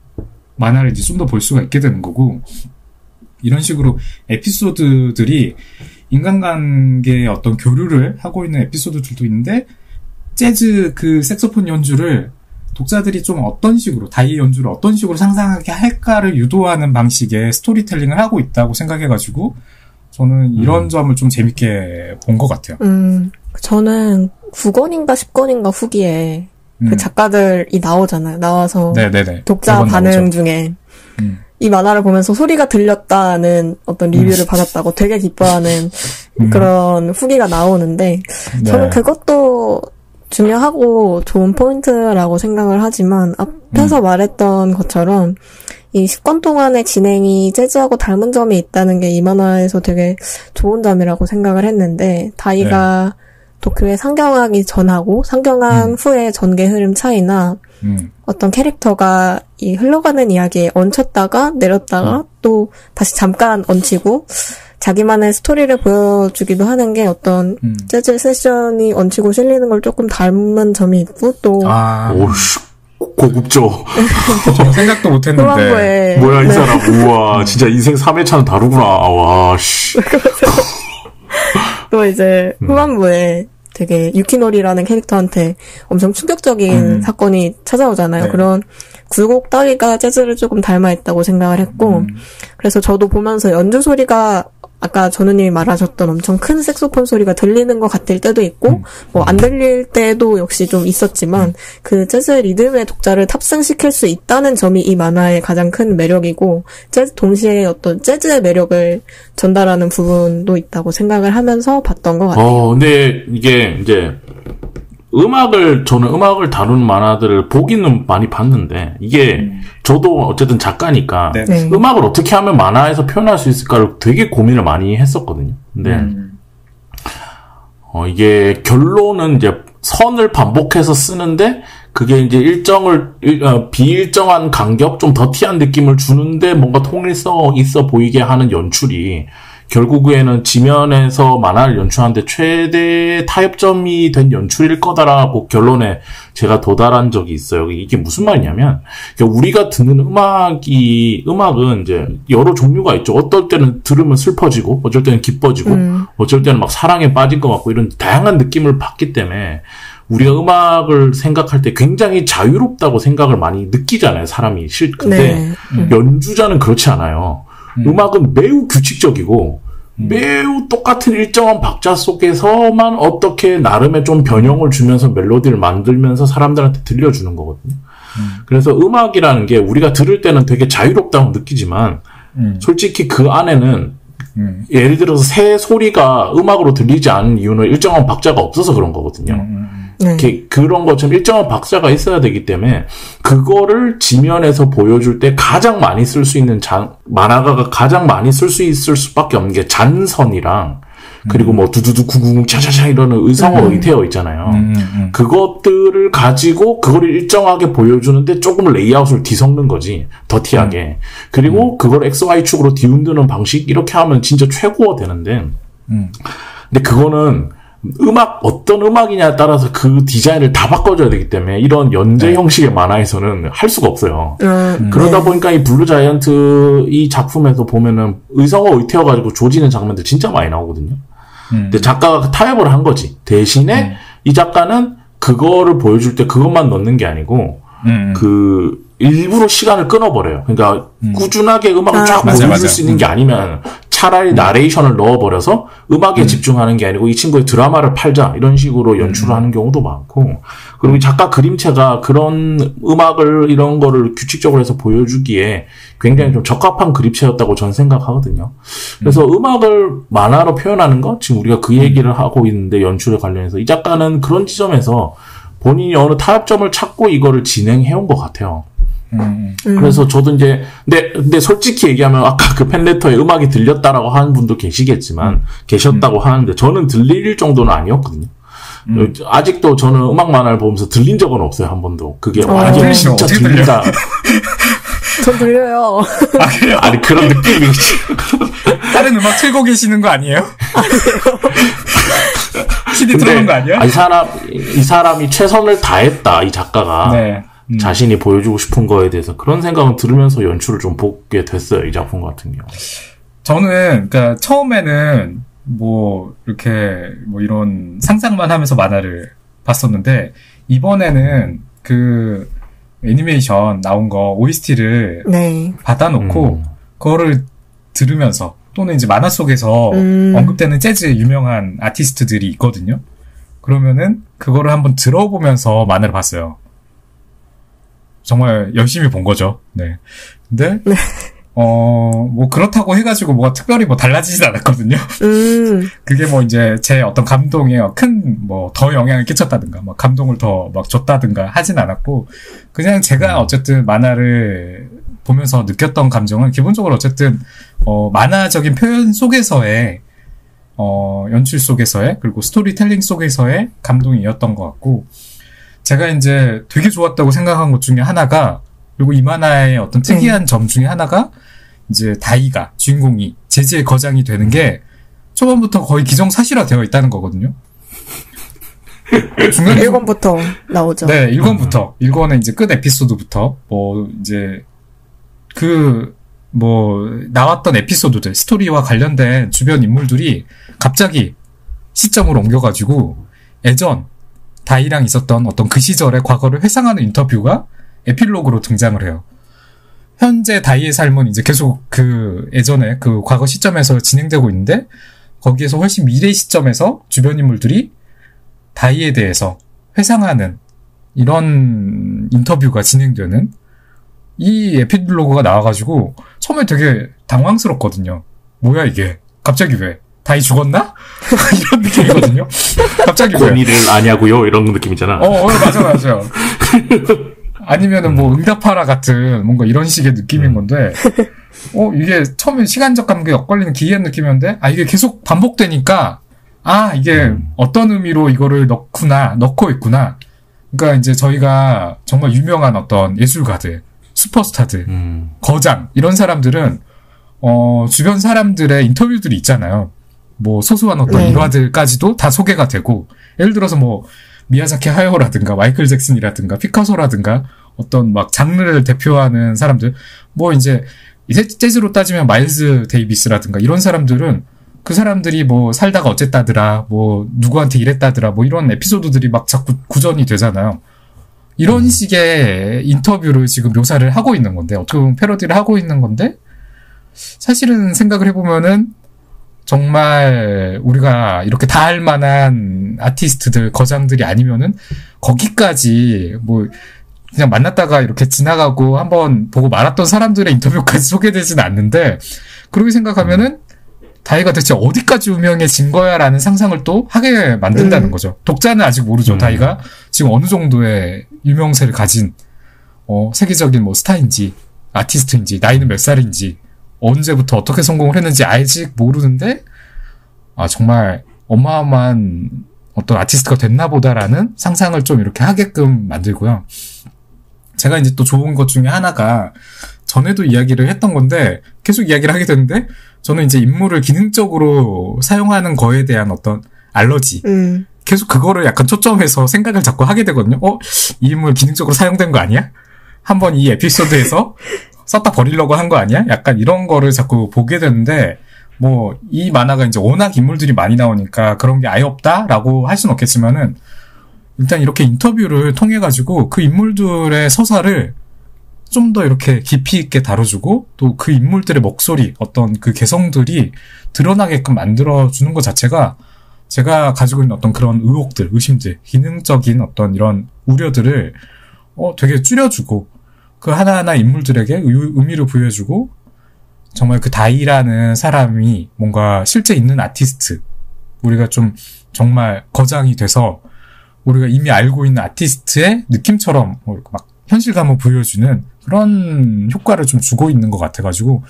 만화를 이제 좀 더 볼 수가 있게 되는 거고, 이런 식으로 에피소드들이 인간관계의 어떤 교류를 하고 있는 에피소드들도 있는데, 재즈 그 색소폰 연주를 독자들이 좀 어떤 식으로, 다이 연주를 어떤 식으로 상상하게 할까를 유도하는 방식의 스토리텔링을 하고 있다고 생각해가지고 저는 이런 점을 좀 재밌게 본 것 같아요. 저는 9권인가 10권인가 후기에 그 작가들이 나오잖아요. 나와서 네네네. 독자 반응 나오죠. 중에 이 만화를 보면서 소리가 들렸다는 어떤 리뷰를 받았다고 되게 기뻐하는 그런 후기가 나오는데, 저는 그것도 중요하고 좋은 포인트라고 생각을 하지만, 앞에서 말했던 것처럼 이 10권 동안의 진행이 재즈하고 닮은 점이 있다는 게 이 만화에서 되게 좋은 점이라고 생각을 했는데, 다이가 도쿄에 상경하기 전하고 상경한 후의 전개 흐름 차이나 어떤 캐릭터가 이 흘러가는 이야기에 얹혔다가 내렸다가 또 다시 잠깐 얹히고 자기만의 스토리를 보여주기도 하는 게 어떤 재즈 세션이 얹히고 실리는 걸 조금 닮은 점이 있고, 또 오씨 고급져. 저 생각도 못했는데. 후반부에 뭐야 이 사람. 우와 진짜 인생 3회차는 다르구나. 와 씨. 또 이제 후반부에 되게 유키노리라는 캐릭터한테 엄청 충격적인 사건이 찾아오잖아요. 그런 굴곡 따위가 재즈를 조금 닮아있다고 생각을 했고, 그래서 저도 보면서 연주 소리가 아까 전우님이 말하셨던 엄청 큰 색소폰 소리가 들리는 것 같을 때도 있고, 뭐 안 들릴 때도 역시 좀 있었지만, 그 재즈 리듬의 독자를 탑승시킬 수 있다는 점이 이 만화의 가장 큰 매력이고, 동시에 어떤 재즈의 매력을 전달하는 부분도 있다고 생각을 하면서 봤던 것 같아요. 근데 이게 이제 저는 음악을 다루는 만화들을 보기는 많이 봤는데, 이게 저도 어쨌든 작가니까 음악을 어떻게 하면 만화에서 표현할 수 있을까를 되게 고민을 많이 했었거든요. 근데 이게 결론은 이제 선을 반복해서 쓰는데, 그게 이제 비일정한 간격, 좀 더티한 느낌을 주는데 뭔가 통일성 있어 보이게 하는 연출이 결국에는 지면에서 만화를 연출하는데 최대 타협점이 된 연출일 거다라고 결론에 제가 도달한 적이 있어요. 이게 무슨 말이냐면, 우리가 듣는 음악은 이제 여러 종류가 있죠. 어떨 때는 들으면 슬퍼지고, 어쩔 때는 기뻐지고, 어쩔 때는 막 사랑에 빠진 것 같고, 이런 다양한 느낌을 받기 때문에 우리가 음악을 생각할 때 굉장히 자유롭다고 생각을 많이 느끼잖아요, 사람이. 근데 연주자는 그렇지 않아요. 음악은 매우 규칙적이고 매우 똑같은 일정한 박자 속에서만 어떻게 나름의 좀 변형을 주면서 멜로디를 만들면서 사람들한테 들려주는 거거든요. 그래서 음악이라는 게 우리가 들을 때는 되게 자유롭다고 느끼지만 솔직히 그 안에는 예를 들어서 새 소리가 음악으로 들리지 않는 이유는 일정한 박자가 없어서 그런 거거든요. 그런 것처럼 일정한 박자가 있어야 되기 때문에 그거를 지면에서 보여줄 때 가장 많이 쓸 수 있는 만화가가 가장 많이 쓸 수 있을 수밖에 없는 게 잔선이랑 그리고 뭐 두두두 구구구 차차차 이러는 의성어 의태어 있잖아요. 그것들을 가지고 그거를 일정하게 보여주는데 조금 레이아웃을 뒤섞는 거지, 더티하게. 그리고 그걸 XY축으로 뒤흔드는 방식, 이렇게 하면 진짜 최고가 되는데 근데 그거는 어떤 음악이냐에 따라서 그 디자인을 다 바꿔줘야 되기 때문에 이런 연재 형식의 만화에서는 할 수가 없어요. 그러다 보니까 이 블루 자이언트 이 작품에서 보면은 의성어 의태어가지고 조지는 장면들 진짜 많이 나오거든요. 근데 작가가 타협을 한 거지. 대신에 이 작가는 그거를 보여줄 때 그것만 넣는 게 아니고 일부러 시간을 끊어버려요. 그러니까 꾸준하게 음악을 쫙 보여줄 수 있는 게 아니면 차라리 나레이션을 넣어버려서 음악에 집중하는 게 아니고 이 친구의 드라마를 팔자, 이런 식으로 연출을 하는 경우도 많고, 그리고 작가 그림체가 그런 음악을 이런 거를 규칙적으로 해서 보여주기에 굉장히 좀 적합한 그림체였다고 저는 생각하거든요. 그래서 음악을 만화로 표현하는 거, 지금 우리가 그 얘기를 하고 있는데 연출에 관련해서 이 작가는 그런 지점에서 본인이 어느 타협점을 찾고 이거를 진행해온 것 같아요. 그래서 저도 이제, 근데 솔직히 얘기하면 아까 그 팬레터에 음악이 들렸다라고 하는 분도 계셨다고 하는데 저는 들릴 정도는 아니었거든요. 아직도 저는 음악 만화를 보면서 들린 적은 없어요, 한 번도. 그게 완전히 진짜 들린다. 전 들려요. 아, 그래요? 아니, 그런 느낌이. 다른 음악 틀고 계시는 거 아니에요? CD 틀어놓은 거 아니야? 이 사람이 최선을 다했다, 이 작가가. 네. 자신이 보여주고 싶은 거에 대해서 그런 생각을 들으면서 연출을 좀 보게 됐어요, 이 작품 같은 경우. 저는, 그니까, 처음에는, 이렇게, 이런 상상만 하면서 만화를 봤었는데, 이번에는 애니메이션 나온 거, OST를 네. 받아놓고, 그거를 들으면서, 또는 이제 만화 속에서 언급되는 재즈 유명한 아티스트들이 있거든요. 그러면은, 그거를 한번 들어보면서 만화를 봤어요. 정말 열심히 본 거죠. 네. 근데, 네. 그렇다고 해가지고 뭐가 특별히 달라지진 않았거든요. 그게 이제 제 어떤 감동에 더 영향을 끼쳤다든가, 감동을 더 줬다든가 하진 않았고, 그냥 제가 어쨌든 만화를 보면서 느꼈던 감정은 기본적으로 어쨌든, 만화적인 표현 속에서의, 연출 속에서의, 그리고 스토리텔링 속에서의 감동이었던 것 같고, 제가 이제 되게 좋았다고 생각한 것 중에 하나가, 그리고 이 만화의 어떤 특이한 점 중에 하나가, 이제 다이가, 주인공이 제지의 거장이 되는 게 초반부터 거의 기정사실화 되어 있다는 거거든요. 중간에 1권부터 나오죠. 네, 1권부터. 1권의 이제 끝 에피소드부터, 나왔던 에피소드들, 스토리와 관련된 주변 인물들이 갑자기 시점을 옮겨가지고, 예전, 다이랑 있었던 어떤 그 시절의 과거를 회상하는 인터뷰가 에필로그로 등장을 해요. 현재 다이의 삶은 이제 계속 예전에 과거 시점에서 진행되고 있는데, 거기에서 훨씬 미래 시점에서 주변 인물들이 다이에 대해서 회상하는 이런 인터뷰가 진행되는 이 에필로그가 나와가지고 처음에 되게 당황스럽거든요. 뭐야 이게? 갑자기 왜? 다이 죽었나? 이런 느낌이거든요. 갑자기 왜? 본의를 아냐고요? 이런 느낌이잖아. 맞아. 아니면은 응답하라 같은 뭔가 이런 식의 느낌인 건데, 이게 처음에 시간적 감각에 엇갈리는 기이한 느낌이었는데, 이게 계속 반복되니까, 이게 어떤 의미로 이거를 넣고 있구나. 그러니까 이제 저희가 정말 유명한 어떤 예술가들, 슈퍼스타들, 거장, 이런 사람들은, 주변 사람들의 인터뷰들이 있잖아요. 소소한 어떤 일화들까지도 다 소개가 되고, 예를 들어서 미야자키 하야오라든가, 마이클 잭슨이라든가, 피카소라든가, 어떤 장르를 대표하는 사람들, 이제 재즈로 따지면 마일즈 데이비스라든가, 이런 사람들은 그 사람들이 살다가 어쨌다더라, 누구한테 이랬다더라, 이런 에피소드들이 자꾸 구전이 되잖아요. 이런 식의 인터뷰를 지금 묘사를 하고 있는 건데, 어떻게 보면 패러디를 하고 있는 건데, 사실은 생각을 해보면은, 정말 우리가 이렇게 다 할 만한 아티스트들, 거장들이 아니면은 거기까지 그냥 만났다가 이렇게 지나가고 한번 보고 말았던 사람들의 인터뷰까지 소개되지는 않는데, 그렇게 생각하면은 다이가 대체 어디까지 유명해진 거야 라는 상상을 또 하게 만든다는 거죠. 독자는 아직 모르죠. 다이가 지금 어느 정도의 유명세를 가진 세계적인 스타인지 아티스트인지 나이는 몇 살인지 언제부터 어떻게 성공을 했는지 아직 모르는데, 정말 어마어마한 어떤 아티스트가 됐나 보다라는 상상을 좀 이렇게 하게끔 만들고요. 제가 이제 또 좋은 것 중에 하나가, 전에도 이야기를 했던 건데 계속 이야기를 하게 되는데, 저는 이제 인물을 기능적으로 사용하는 거에 대한 어떤 알러지, 계속 그거를 약간 초점해서 생각을 자꾸 하게 되거든요. 이 인물 기능적으로 사용된 거 아니야? 한번 이 에피소드에서 썼다 버리려고 한 거 아니야? 약간 이런 거를 자꾸 보게 되는데, 이 만화가 이제 워낙 인물들이 많이 나오니까 그런 게 아예 없다라고 할 수는 없겠지만은, 일단 이렇게 인터뷰를 통해가지고 그 인물들의 서사를 좀 더 이렇게 깊이 있게 다뤄주고, 또 그 인물들의 목소리, 어떤 그 개성들이 드러나게끔 만들어주는 것 자체가 제가 가지고 있는 어떤 그런 의혹들, 의심들, 기능적인 어떤 이런 우려들을 되게 줄여주고, 그 하나하나 인물들에게 의미를 부여해주고, 정말 그 다이라는 사람이 뭔가 실제 있는 아티스트, 우리가 좀 정말 거장이 돼서 우리가 이미 알고 있는 아티스트의 느낌처럼 막 현실감을 보여주는 그런 효과를 좀 주고 있는 것 같아가지고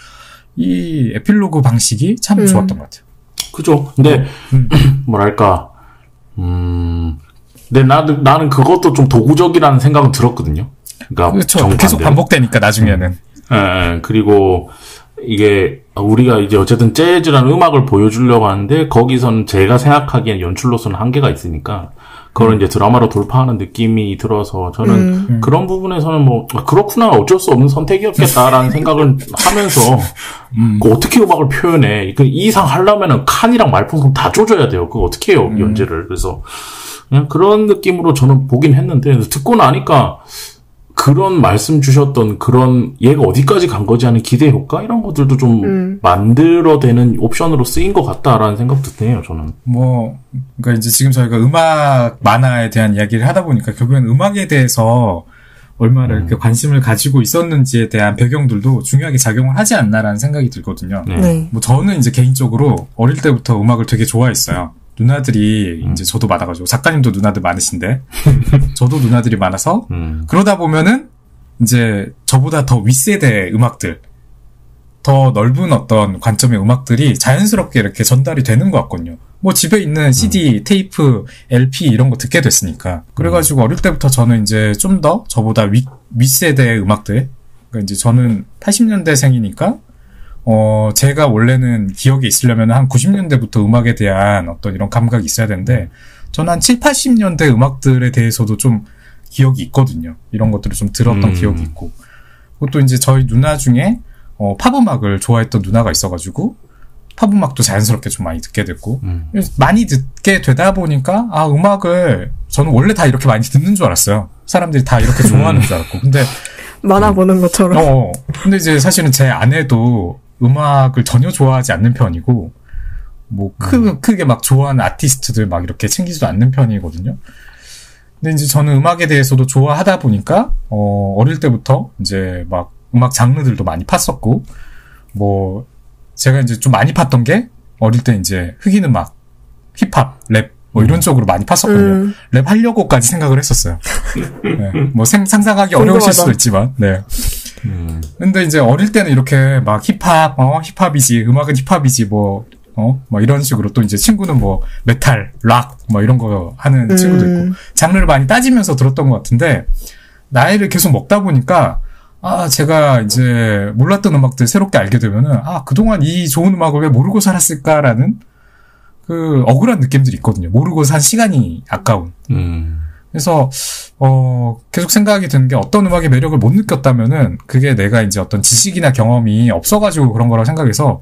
이 에필로그 방식이 참 좋았던 것 같아요. 그죠. 근데 뭐랄까, 근데 나는 그것도 좀 도구적이라는 생각은 들었거든요. 그러니까 그렇죠. 계속 반복되니까 나중에는. 그리고 이게 우리가 이제 어쨌든 재즈라는 음악을 보여주려고 하는데 거기서는 제가 생각하기엔 연출로서는 한계가 있으니까 그걸 이제 드라마로 돌파하는 느낌이 들어서 저는 그런 부분에서는 뭐 그렇구나 어쩔 수 없는 선택이었겠다라는 생각을 하면서 어떻게 음악을 표현해 이 이상 하려면은 칸이랑 말풍선 다 조져야 돼요. 그거 어떻게 해요 연재를. 그래서 그냥 그런 느낌으로 저는 보긴 했는데 듣고 나니까 그런 말씀 주셨던 그런 얘가 어디까지 간 거지 하는 기대 효과 이런 것들도 좀 만들어내는 옵션으로 쓰인 것 같다라는 생각도 드네요. 저는 그러니까 이제 지금 저희가 음악 만화에 대한 이야기를 하다 보니까 결국엔 음악에 대해서 얼마나 이렇게 관심을 가지고 있었는지에 대한 배경들도 중요하게 작용을 하지 않나라는 생각이 들거든요. 네. 뭐 저는 이제 개인적으로 어릴 때부터 음악을 되게 좋아했어요. 누나들이 이제 저도 많아가지고 작가님도 누나들 많으신데 저도 누나들이 많아서 그러다 보면은 이제 저보다 더 윗세대 음악들 더 넓은 어떤 관점의 음악들이 자연스럽게 이렇게 전달이 되는 것 같거든요. 뭐 집에 있는 CD, 테이프, LP 이런 거 듣게 됐으니까 그래가지고 어릴 때부터 저는 이제 좀 더 저보다 윗세대의 음악들 그러니까 이제 저는 80년대생이니까 제가 원래는 기억에 있으려면 한 90년대부터 음악에 대한 어떤 이런 감각이 있어야 되는데, 저는 한 7, 80년대 음악들에 대해서도 좀 기억이 있거든요. 이런 것들을 좀 들었던 기억이 있고. 그것도 이제 저희 누나 중에, 팝음악을 좋아했던 누나가 있어가지고, 팝음악도 자연스럽게 좀 많이 듣게 됐고, 많이 듣게 되다 보니까, 음악을, 저는 원래 다 이렇게 많이 듣는 줄 알았어요. 사람들이 다 이렇게 좋아하는 줄 알았고. 근데, 만화 보는 것처럼. 근데 이제 사실은 제 아내도 음악을 전혀 좋아하지 않는 편이고, 뭐, 크게 막 좋아하는 아티스트들 막 이렇게 챙기지도 않는 편이거든요. 근데 이제 저는 음악에 대해서도 좋아하다 보니까, 어릴 때부터 이제 막 음악 장르들도 많이 팠었고, 뭐, 제가 이제 좀 많이 팠던 게, 어릴 때 이제 흑인 음악, 힙합, 랩, 뭐 이런 쪽으로 많이 팠었거든요. 랩 하려고까지 생각을 했었어요. 네. 뭐 상상하기 어려우실 수도 있지만, 네. 근데 이제 어릴 때는 이렇게 막 힙합, 힙합이지, 음악은 힙합이지, 뭐 이런 식으로 또 이제 친구는 뭐 메탈, 락, 뭐 이런 거 하는 친구도 있고, 장르를 많이 따지면서 들었던 것 같은데, 나이를 계속 먹다 보니까, 제가 이제 몰랐던 음악들 새롭게 알게 되면은, 그동안 이 좋은 음악을 왜 모르고 살았을까라는 그 억울한 느낌들이 있거든요. 모르고 산 시간이 아까운. 그래서 계속 생각이 드는 게 어떤 음악의 매력을 못 느꼈다면은 그게 내가 이제 어떤 지식이나 경험이 없어가지고 그런 거라고 생각해서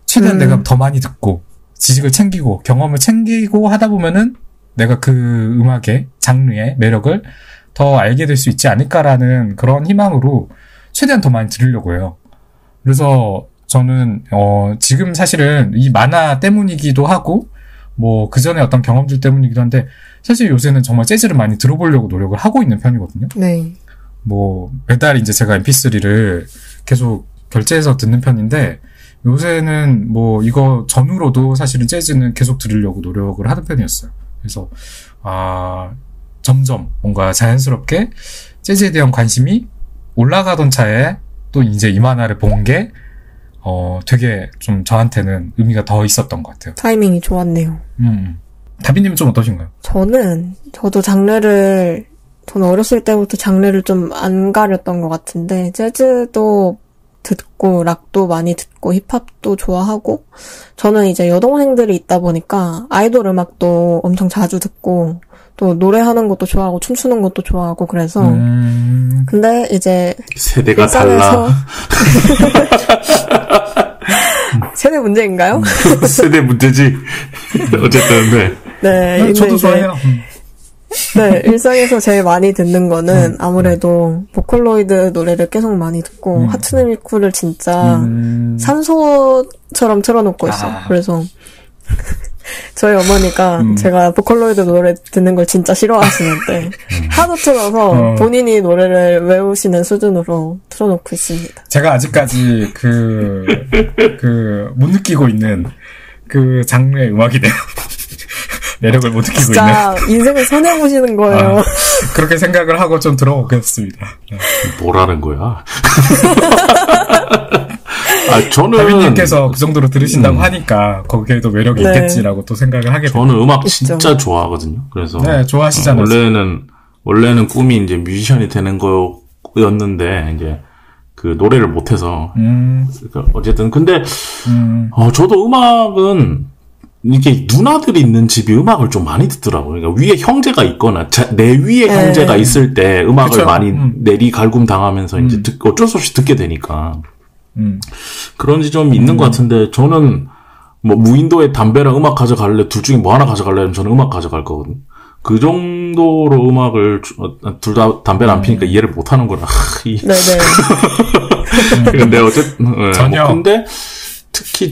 최대한 내가 더 많이 듣고 지식을 챙기고 경험을 챙기고 하다 보면은 내가 그 음악의 장르의 매력을 더 알게 될 수 있지 않을까라는 그런 희망으로 최대한 더 많이 들으려고 해요. 그래서 저는 지금 사실은 이 만화 때문이기도 하고 뭐 그전에 어떤 경험들 때문이기도 한데 사실 요새는 정말 재즈를 많이 들어보려고 노력을 하고 있는 편이거든요. 네. 뭐 매달 이제 제가 MP3를 계속 결제해서 듣는 편인데 요새는 뭐 이거 전후로도 사실은 재즈는 계속 들으려고 노력을 하는 편이었어요. 그래서 점점 뭔가 자연스럽게 재즈에 대한 관심이 올라가던 차에 또 이제 이 만화를 본 게 되게 좀 저한테는 의미가 더 있었던 것 같아요. 타이밍이 좋았네요. 다비님은 좀 어떠신가요? 저도 저는 어렸을 때부터 장르를 좀 안 가렸던 것 같은데, 재즈도 듣고, 락도 많이 듣고, 힙합도 좋아하고, 저는 이제 여동생들이 있다 보니까, 아이돌 음악도 엄청 자주 듣고, 또 노래하는 것도 좋아하고, 춤추는 것도 좋아하고, 그래서, 근데 이제, 세대가 달라. 세대 문제인가요? 세대 문제지. 어쨌든, 네. 저도 좋아해요. 네, 일상에서 제일 많이 듣는 거는 아무래도 보컬로이드 노래를 계속 많이 듣고, 하츠네 미쿠를 진짜 산소처럼 틀어놓고 있어요. 그래서, 저희 어머니가 제가 보컬로이드 노래 듣는 걸 진짜 싫어하시는데 하도 틀어서 본인이 노래를 외우시는 수준으로 틀어놓고 있습니다. 제가 아직까지 못 느끼고 있는 그 장르의 음악이네요. 매력을 못 느끼고 진짜 있네. 인생을 손해보시는 거예요. 그렇게 생각을 하고 좀 들어보겠습니다. 뭐라는 거야? 저는 다빈님께서 그 정도로 들으신다고 하니까 거기에도 매력이 네. 있겠지라고 또 생각을 하게 됩니다. 저는 음악 있죠. 진짜 좋아하거든요. 그래서 네, 좋아하시잖아요. 원래는 꿈이 이제 뮤지션이 되는 거였는데 이제 그 노래를 못해서 그러니까 어쨌든 근데 저도 음악은 이게 누나들이 있는 집이 음악을 좀 많이 듣더라고요. 그러니까 위에 형제가 있거나 내 위에 형제가 있을 때 음악을 그쵸? 많이 내리갈굼 당하면서 이제 어쩔 수 없이 듣게 되니까 그런 지점이 있는 것 같은데 저는 뭐 무인도에 담배랑 음악 가져갈래 둘 중에 뭐 하나 가져갈래 하면 저는 음악 가져갈 거거든요. 그 정도로 음악을 둘 다 담배를 안 피니까 이해를 못 하는구나. 네네. 근데 어쨌든 전혀. 근데 특히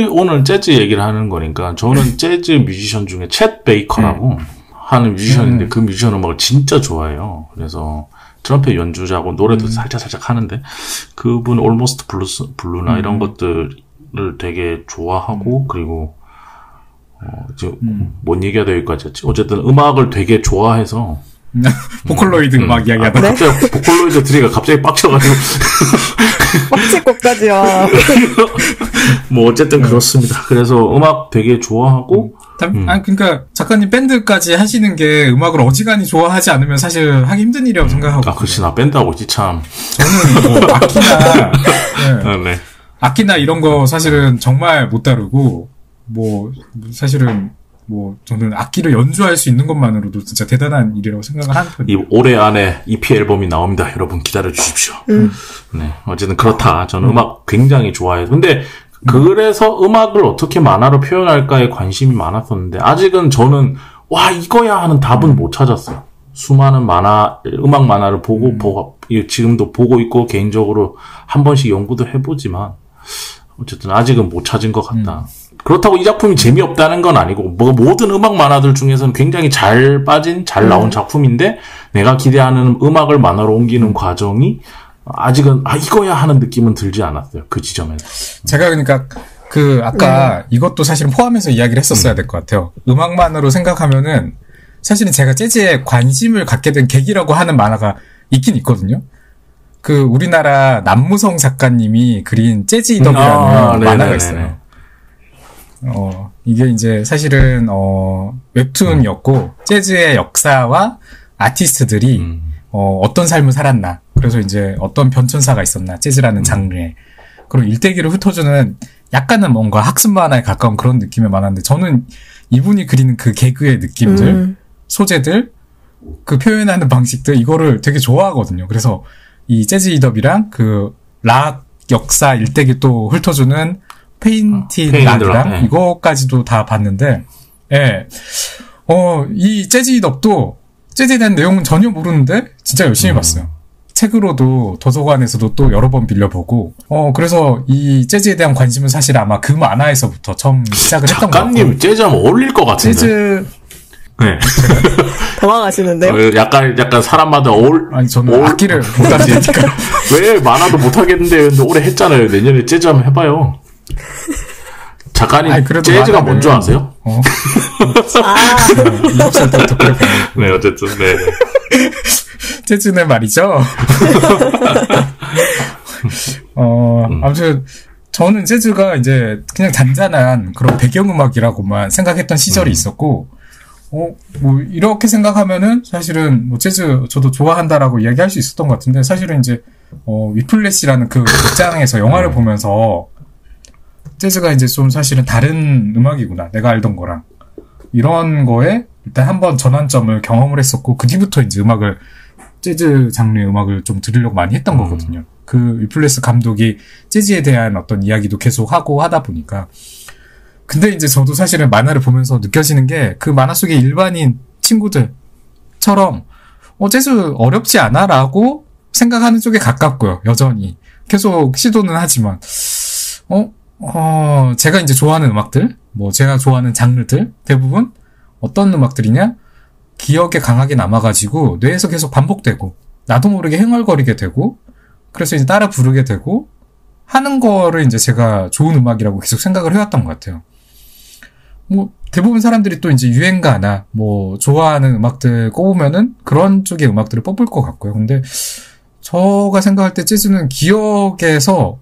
오늘 재즈 얘기를 하는 거니까 저는 재즈 뮤지션 중에 챗 베이커라고 하는 뮤지션인데 그 뮤지션 음악을 진짜 좋아해요. 그래서 트럼펫 연주자고 노래도 살짝 하는데 그분 올모스트 블루나 이런 것들을 되게 좋아하고 그리고 지금 뭔 얘기가 여기까지 했지? 어쨌든 음악을 되게 좋아해서 보컬로이드 음악 이야기하다. 네? 갑자기 보컬로이드 드리가 갑자기 빡쳐가지고 빡칠 것까지요. 뭐 어쨌든 그렇습니다. 그래서 음악 되게 좋아하고 그러니까 작가님 밴드까지 하시는 게 음악을 어지간히 좋아하지 않으면 사실 하기 힘든 일이라고 생각하고. 그렇지 나 밴드하고 있지 참. 저는 뭐 악기나 네. 악기나 이런 거 사실은 정말 못 다루고 뭐 사실은 뭐 저는 악기를 연주할 수 있는 것만으로도 진짜 대단한 일이라고 생각을 하는 편이에요. 올해 안에 EP 앨범이 나옵니다. 여러분 기다려 주십시오. 네, 어쨌든 그렇다. 저는 음악 굉장히 좋아해요. 근데 그래서 음악을 어떻게 만화로 표현할까에 관심이 많았었는데 아직은 저는 와 이거야 하는 답은 못 찾았어요. 수많은 음악 만화를 보고 지금도 보고 있고 개인적으로 한 번씩 연구도 해보지만 어쨌든 아직은 못 찾은 것 같다. 그렇다고 이 작품이 재미없다는 건 아니고 모든 음악 만화들 중에서는 굉장히 잘 나온 작품인데 내가 기대하는 음악을 만화로 옮기는 과정이 아직은 이거야 하는 느낌은 들지 않았어요. 그 지점에서. 제가 그러니까 아까 이것도 사실은 포함해서 이야기를 했었어야 될 것 같아요. 음악만으로 생각하면은 사실은 제가 재즈에 관심을 갖게 된 계기라고 하는 만화가 있긴 있거든요. 우리나라 남무성 작가님이 그린 재즈 이덕이라는 만화가 있어요. 이게 이제 사실은 웹툰이었고 재즈의 역사와 아티스트들이 어떤 삶을 살았나. 그래서 이제 어떤 변천사가 있었나. 재즈라는 장르에. 그리고 일대기를 훑어주는 약간은 뭔가 학습 만화에 가까운 그런 느낌의 만화인데 저는 이분이 그리는 그 개그의 느낌들, 소재들, 그 표현하는 방식들 이거를 되게 좋아하거든요. 그래서 이 재즈 이덥이랑 락 역사 일대기 또 훑어주는 페인티드 락이랑 이거까지도 다 봤는데, 예. 이 재즈 이덥도 재즈에 대한 내용은 전혀 모르는데 진짜 열심히 봤어요. 책으로도 도서관에서도 또 여러 번 빌려보고 그래서 이 재즈에 대한 관심은 사실 아마 그 만화에서부터 처음 시작을 했던 것 같아요. 작가님 재즈하면 어울릴 것 같은데. 재즈 네. 당황하시는데요? 약간 사람마다 아니 저는 악기를 못 하시니까 왜 만화도 못 하겠는데 근데 올해 했잖아요. 내년에 재즈 한번 해봐요. 작가님 재즈가 뭔 줄 아세요? 일곱 살 때부터 그래. 네, 어쨌든 네. 재즈는 말이죠. 아무튼 저는 재즈가 이제 그냥 잔잔한 그런 배경음악이라고만 생각했던 시절이 있었고, 뭐 이렇게 생각하면은 사실은 뭐 재즈 저도 좋아한다라고 이야기할 수 있었던 것 같은데 사실은 이제 위플래시라는 그 극장에서 영화를 보면서 재즈가 이제 좀 사실은 다른 음악이구나. 내가 알던 거랑. 이런 거에 일단 한번 전환점을 경험을 했었고, 그 뒤부터 이제 재즈 장르의 음악을 좀 들으려고 많이 했던 거거든요. 그 위플래시 감독이 재즈에 대한 어떤 이야기도 계속 하고 하다 보니까. 근데 이제 저도 사실은 만화를 보면서 느껴지는 게 그 만화 속의 일반인 친구들처럼, 재즈 어렵지 않아? 라고 생각하는 쪽에 가깝고요. 여전히. 계속 시도는 하지만. 제가 이제 좋아하는 음악들, 제가 좋아하는 장르들, 대부분 어떤 음악들이냐? 기억에 강하게 남아가지고, 뇌에서 계속 반복되고, 나도 모르게 흥얼거리게 되고, 그래서 이제 따라 부르게 되고, 하는 거를 이제 제가 좋은 음악이라고 계속 생각을 해왔던 것 같아요. 대부분 사람들이 또 이제 유행가나 뭐 좋아하는 음악들 꼽으면은 그런 쪽의 음악들을 뽑을 것 같고요. 근데 저가 생각할 때 재즈는 기억에서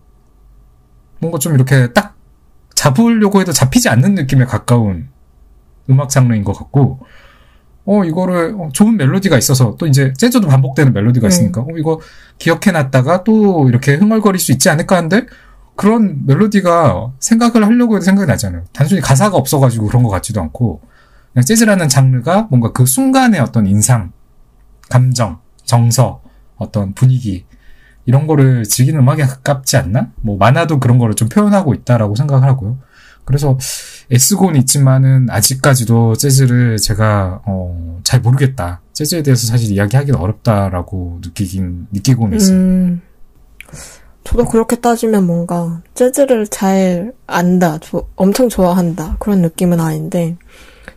뭔가 좀 이렇게 딱 잡으려고 해도 잡히지 않는 느낌에 가까운 음악 장르인 것 같고, 이거를 좋은 멜로디가 있어서 또 이제 재즈도 반복되는 멜로디가 있으니까 이거 기억해놨다가 또 이렇게 흥얼거릴 수 있지 않을까 하는데 그런 멜로디가 생각을 하려고 해도 생각이 나잖아요. 단순히 가사가 없어가지고 그런 것 같지도 않고 그냥 재즈라는 장르가 뭔가 그 순간의 어떤 인상, 감정, 정서, 어떤 분위기 이런 거를 즐기는 음악에 가깝지 않나? 뭐 만화도 그런 거를 좀 표현하고 있다라고 생각을 하고요. 그래서 애쓰고는 있지만은 아직까지도 재즈를 제가 잘 모르겠다. 재즈에 대해서 사실 이야기하기는 어렵다라고 느끼고는 있어요. 저도 그렇게 따지면 뭔가 재즈를 잘 안다, 엄청 좋아한다 그런 느낌은 아닌데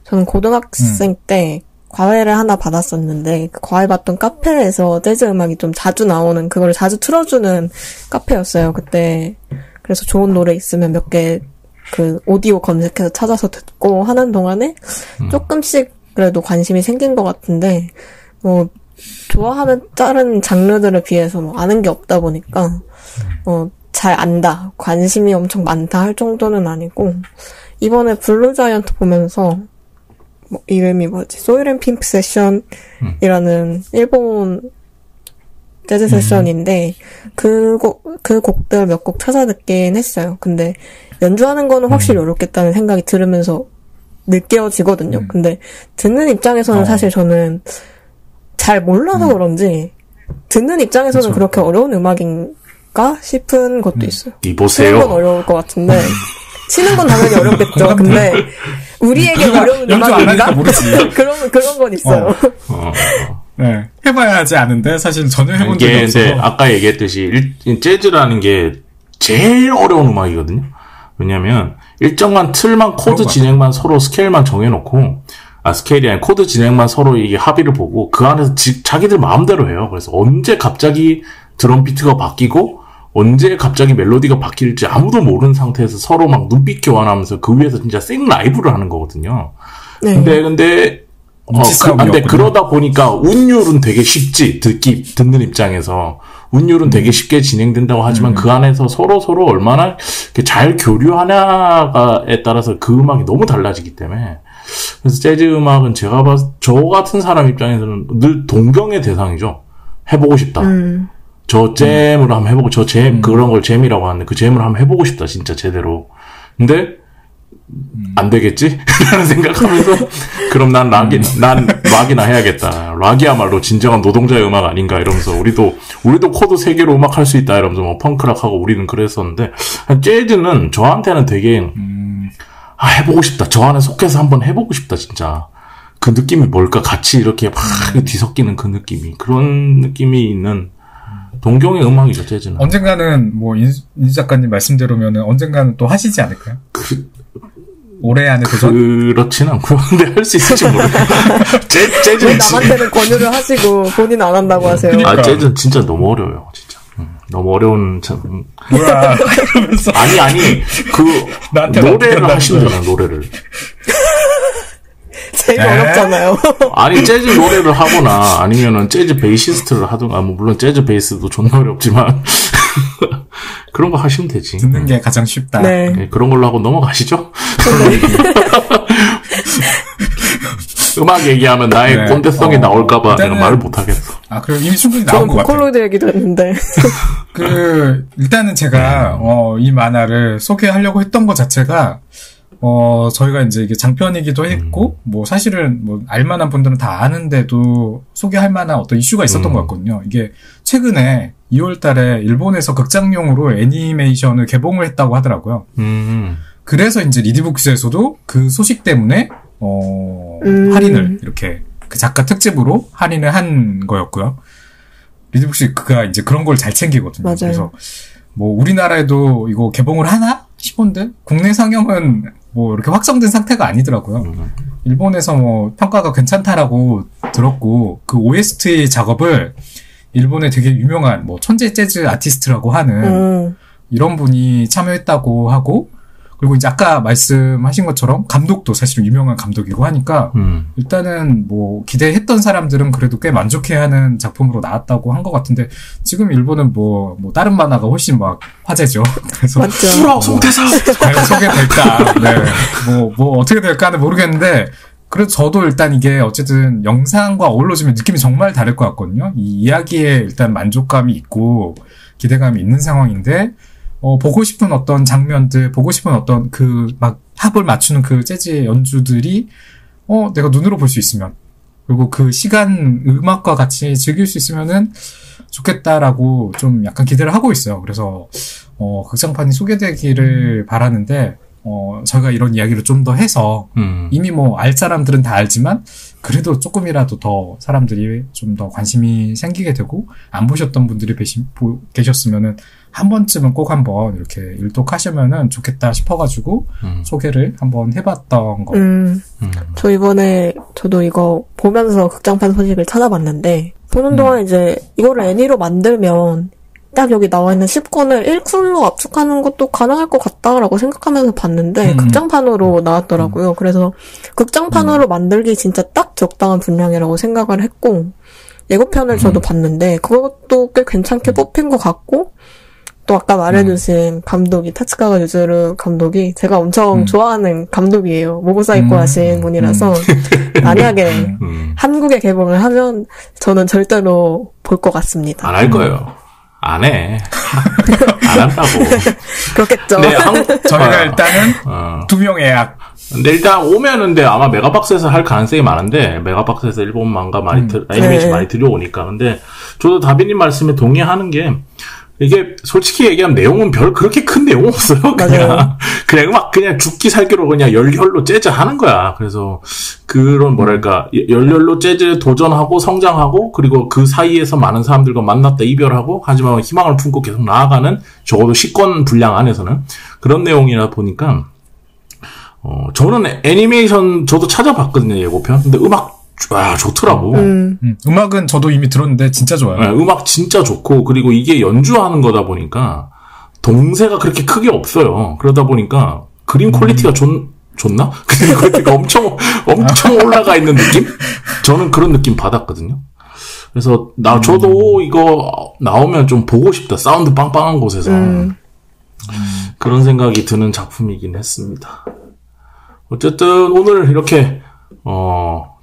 저는 고등학생 때 과외를 하나 받았었는데 그 과외 받던 카페에서 재즈 음악이 좀 자주 나오는 그거를 자주 틀어주는 카페였어요. 그때 그래서 좋은 노래 있으면 몇 개 그 오디오 검색해서 찾아서 듣고 하는 동안에 조금씩 그래도 관심이 생긴 것 같은데 뭐 좋아하는 다른 장르들에 비해서 뭐 아는 게 없다 보니까 잘 안다, 관심이 엄청 많다 할 정도는 아니고 이번에 블루 자이언트 보면서 뭐 이름이 뭐지? 소일 앤 핑크 세션이라는 일본 재즈 세션인데 그 곡들 몇 곡 찾아 듣긴 했어요. 근데 연주하는 거는 확실히 어렵겠다는 생각이 들으면서 느껴지거든요. 근데 듣는 입장에서는 사실 저는 잘 몰라서 그런지 듣는 입장에서는 그쵸. 그렇게 어려운 음악인가 싶은 것도 있어요. 이보세요. 치는 건 어려울 것 같은데 치는 건 당연히 어렵겠죠. 근데 우리에게 어려운 음악인가? 그런 건 있어요. 네, 해봐야지 아는데 사실 전혀 해본 적이 이게 없어서. 이제 아까 얘기했듯이 재즈라는 게 제일 어려운 음악이거든요. 왜냐면 일정한 틀만 코드 진행만 서로 스케일만 정해놓고 스케일이 아니라 코드 진행만 서로 이게 합의를 보고 그 안에서 자기들 마음대로 해요. 그래서 언제 갑자기 드럼 비트가 바뀌고 언제 갑자기 멜로디가 바뀔지 아무도 모르는 상태에서 서로 막 눈빛 교환하면서 그 위에서 진짜 생 라이브를 하는 거거든요. 네. 근데 그러다 보니까 운율은 되게 쉽지, 듣는 입장에서. 운율은 되게 쉽게 진행된다고 하지만 그 안에서 서로 얼마나 잘 교류하냐에 따라서 그 음악이 너무 달라지기 때문에. 그래서 재즈 음악은 저 같은 사람 입장에서는 늘 동경의 대상이죠. 해보고 싶다. 저 잼으로 한번 해보고, 그런 걸 잼이라고 하는데 그 잼을 한번 해보고 싶다, 진짜 제대로. 근데, 안 되겠지? 라는 생각하면서, 그럼 난 락이나 해야겠다. 락이야말로 진정한 노동자의 음악 아닌가 이러면서, 우리도 코드 3개로 음악 할 수 있다 이러면서 뭐 펑크락하고 우리는 그랬었는데, 재즈는 저한테는 되게, 해보고 싶다. 저 안에 속해서 한번 해보고 싶다, 진짜. 그 느낌이 뭘까? 같이 이렇게 막 뒤섞이는 그 느낌이. 그런 느낌이 있는, 동경의 음악이죠, 재즈는. 언젠가는, 인수 작가님 말씀대로면은 언젠가는 또 하시지 않을까요? 올해 안에 도전? 그렇진 않고요. 근데 할 수 있을지 모르겠어요. 재즈는 남한테는 권유를 하시고 본인 안 한다고 하세요. 그러니까. 재즈는 진짜 너무 어려워요, 진짜. 너무 어려운, 뭐야. 그러면서. 아니, 노래를 하시면 되잖아, 노래를. 제일 어렵잖아요. 아니, 재즈 노래를 하거나, 아니면은 재즈 베이시스트를 하든가, 물론 재즈 베이스도 존나 어렵지만, 그런 거 하시면 되지. 듣는 게 가장 쉽다. 네. 그런 걸로 하고 넘어가시죠? 음악 얘기하면 나의 꼰대성이 나올까봐 내가 말을 못하겠어. 그럼 이미 충분히 나온 것 같아요. 저는 보컬로이드 얘기도 했는데. 일단은 제가, 이 만화를 소개하려고 했던 것 자체가, 저희가 이제 이게 장편이기도 했고, 사실은 알만한 분들은 다 아는데도 소개할 만한 어떤 이슈가 있었던 것 같거든요. 이게 최근에 2월 달에 일본에서 극장용으로 애니메이션을 개봉을 했다고 하더라고요. 그래서 이제 리디북스에서도 그 소식 때문에, 할인을 이렇게 그 작가 특집으로 할인을 한 거였고요. 리디북스가 이제 그런 걸 잘 챙기거든요. 맞아요. 그래서 우리나라에도 이거 개봉을 하나 싶은데 국내 상영은 이렇게 확정된 상태가 아니더라고요. 일본에서 평가가 괜찮다라고 들었고, 그 OST 작업을 일본의 되게 유명한 천재 재즈 아티스트라고 하는 이런 분이 참여했다고 하고, 그리고 이제 아까 말씀하신 것처럼 감독도 사실 유명한 감독이고 하니까 일단은 뭐 기대했던 사람들은 그래도 꽤 만족해하는 작품으로 나왔다고 한 것 같은데 지금 일본은 뭐 다른 만화가 훨씬 막 화제죠. 그래서 맞죠. 송태사 과연 소개될까? 네. 뭐 어떻게 될까는 모르겠는데 그래도 저도 일단 이게 어쨌든 영상과 어우러지면 느낌이 정말 다를 것 같거든요. 이 이야기에 일단 만족감이 있고 기대감이 있는 상황인데. 보고 싶은 어떤 장면들, 보고 싶은 어떤 막 합을 맞추는 그 재즈 연주들이, 내가 눈으로 볼 수 있으면, 그리고 그 시간 음악과 같이 즐길 수 있으면은 좋겠다라고 좀 약간 기대를 하고 있어요. 그래서, 극장판이 소개되기를 바라는데, 저희가 이런 이야기를 좀 더 해서, 이미 뭐 알 사람들은 다 알지만, 그래도 조금이라도 더 사람들이 좀 더 관심이 생기게 되고, 안 보셨던 분들이 계셨으면은, 한 번쯤은 꼭 한번 이렇게 일독하시면은 좋겠다 싶어가지고 소개를 한번 해봤던 거. 저 이번에 저도 이거 보면서 극장판 소식을 찾아봤는데 보는 동안 이제 이거를 애니로 만들면 딱 여기 나와 있는 10권을 1쿨로 압축하는 것도 가능할 것 같다라고 생각하면서 봤는데 극장판으로 나왔더라고요. 그래서 극장판으로 만들기 진짜 딱 적당한 분량이라고 생각을 했고 예고편을 저도 봤는데 그것도 꽤 괜찮게 뽑힌 것 같고 또 아까 말해주신 감독이 타츠카가 유즈루 감독이 제가 엄청 좋아하는 감독이에요. 모고사이코 하신 분이라서 만약에 한국에 개봉을 하면 저는 절대로 볼 것 같습니다. 안 할 거예요. 안 해. 안 한다고. 그렇겠죠. 네, 저희가 일단은 2명 예약. 근데 일단 오면은 근데 아마 메가박스에서 할 가능성이 많은데 메가박스에서 일본 망가 많이 애니메이션 많이 들여오니까. 근데 저도 다비님 말씀에 동의하는 게 이게 솔직히 얘기하면 내용은 별 그렇게 큰 내용 없어요. 그냥 막 그냥 죽기 살기로 그냥 열혈로 재즈 하는 거야. 그래서 그런 뭐랄까 열혈로 재즈 도전하고 성장하고 그리고 그 사이에서 많은 사람들과 만났다 이별하고 하지만 희망을 품고 계속 나아가는 적어도 10권 분량 안에서는 그런 내용이라 보니까 저는 애니메이션 저도 찾아봤거든요 예고편. 근데 음악 좋더라고. 음악은 저도 이미 들었는데 진짜 좋아요. 네, 음악 진짜 좋고 그리고 이게 연주하는 거다 보니까 동세가 그렇게 크게 없어요. 그러다 보니까 그림 퀄리티가 좋나? 그림 퀄리티가 엄청 올라가 있는 느낌? 저는 그런 느낌 받았거든요. 그래서 저도 이거 나오면 좀 보고 싶다. 사운드 빵빵한 곳에서 그런 생각이 드는 작품이긴 했습니다. 어쨌든 오늘 이렇게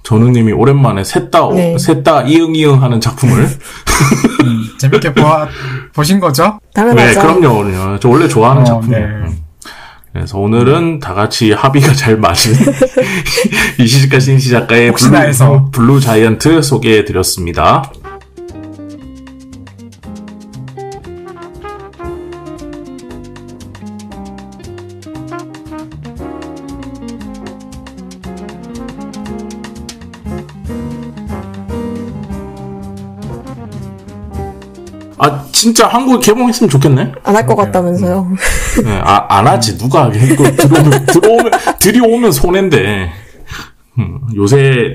전우님이 오랜만에 셋 다 이응이응 하는 작품을 재밌게 보신 거죠? 당연하죠. 네, 그럼요. 저 원래 좋아하는 작품이에요. 네. 그래서 오늘은 다 같이 합의가 잘 맞은 이시즈카 신시 작가의 블루 자이언트 소개해드렸습니다. 진짜 한국에 개봉했으면 좋겠네? 안 할 것 같다면서요. 네, 안 하지. 누가 하게. 들여오면 손해인데. 요새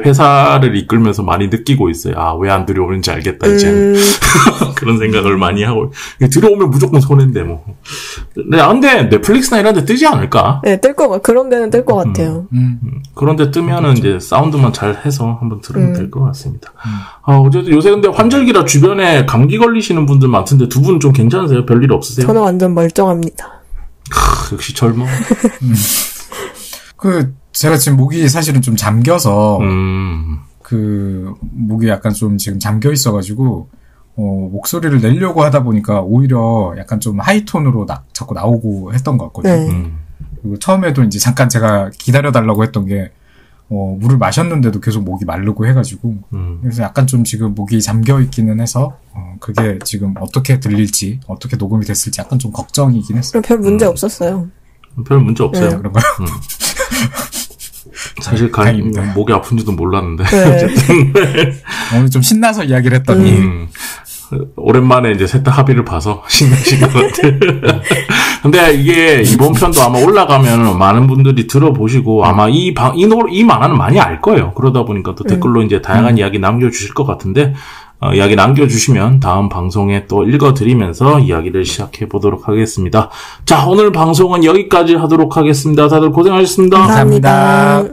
회사를 이끌면서 많이 느끼고 있어요. 왜 안 들여오는지 알겠다, 이제는. 그런 생각을 많이 하고. 들여오면 무조건 손해인데, 뭐. 근데 넷플릭스나 이런 데 뜨지 않을까? 네, 그런 데는 뜰 것 같아요. 그런 데 뜨면은 이제 사운드만 잘 해서 한번 들으면 될 것 같습니다. 어쨌든 요새 근데 환절기라 주변에 감기 걸리시는 분들 많던데 두 분 좀 괜찮으세요? 별일 없으세요? 저는 완전 멀쩡합니다. 역시 젊어. 제가 지금 목이 사실은 좀 잠겨서, 목이 약간 좀 지금 잠겨 있어가지고, 목소리를 내려고 하다 보니까 오히려 약간 좀 하이톤으로 자꾸 나오고 했던 것 같거든요. 그리고 처음에도 이제 잠깐 제가 기다려달라고 했던 게, 물을 마셨는데도 계속 목이 마르고 해가지고, 그래서 약간 좀 지금 목이 잠겨 있기는 해서, 그게 지금 어떻게 들릴지, 어떻게 녹음이 됐을지 약간 좀 걱정이긴 했어요. 별 문제 없었어요. 별 문제 없어요. 네, 그런가요? 사실 목이 아픈지도 몰랐는데. 네. 오늘 좀 신나서 이야기를 했더니. 오랜만에 이제 셋 다 합의를 봐서 신나신 것 같아요. 근데 이게 이번 편도 아마 올라가면 많은 분들이 들어보시고 아마 이 만화는 많이 알 거예요. 그러다 보니까 또 댓글로 이제 다양한 이야기 남겨주실 것 같은데, 이야기 남겨주시면 다음 방송에 또 읽어드리면서 이야기를 시작해 보도록 하겠습니다. 자, 오늘 방송은 여기까지 하도록 하겠습니다. 다들 고생하셨습니다. 감사합니다.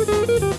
Thank you.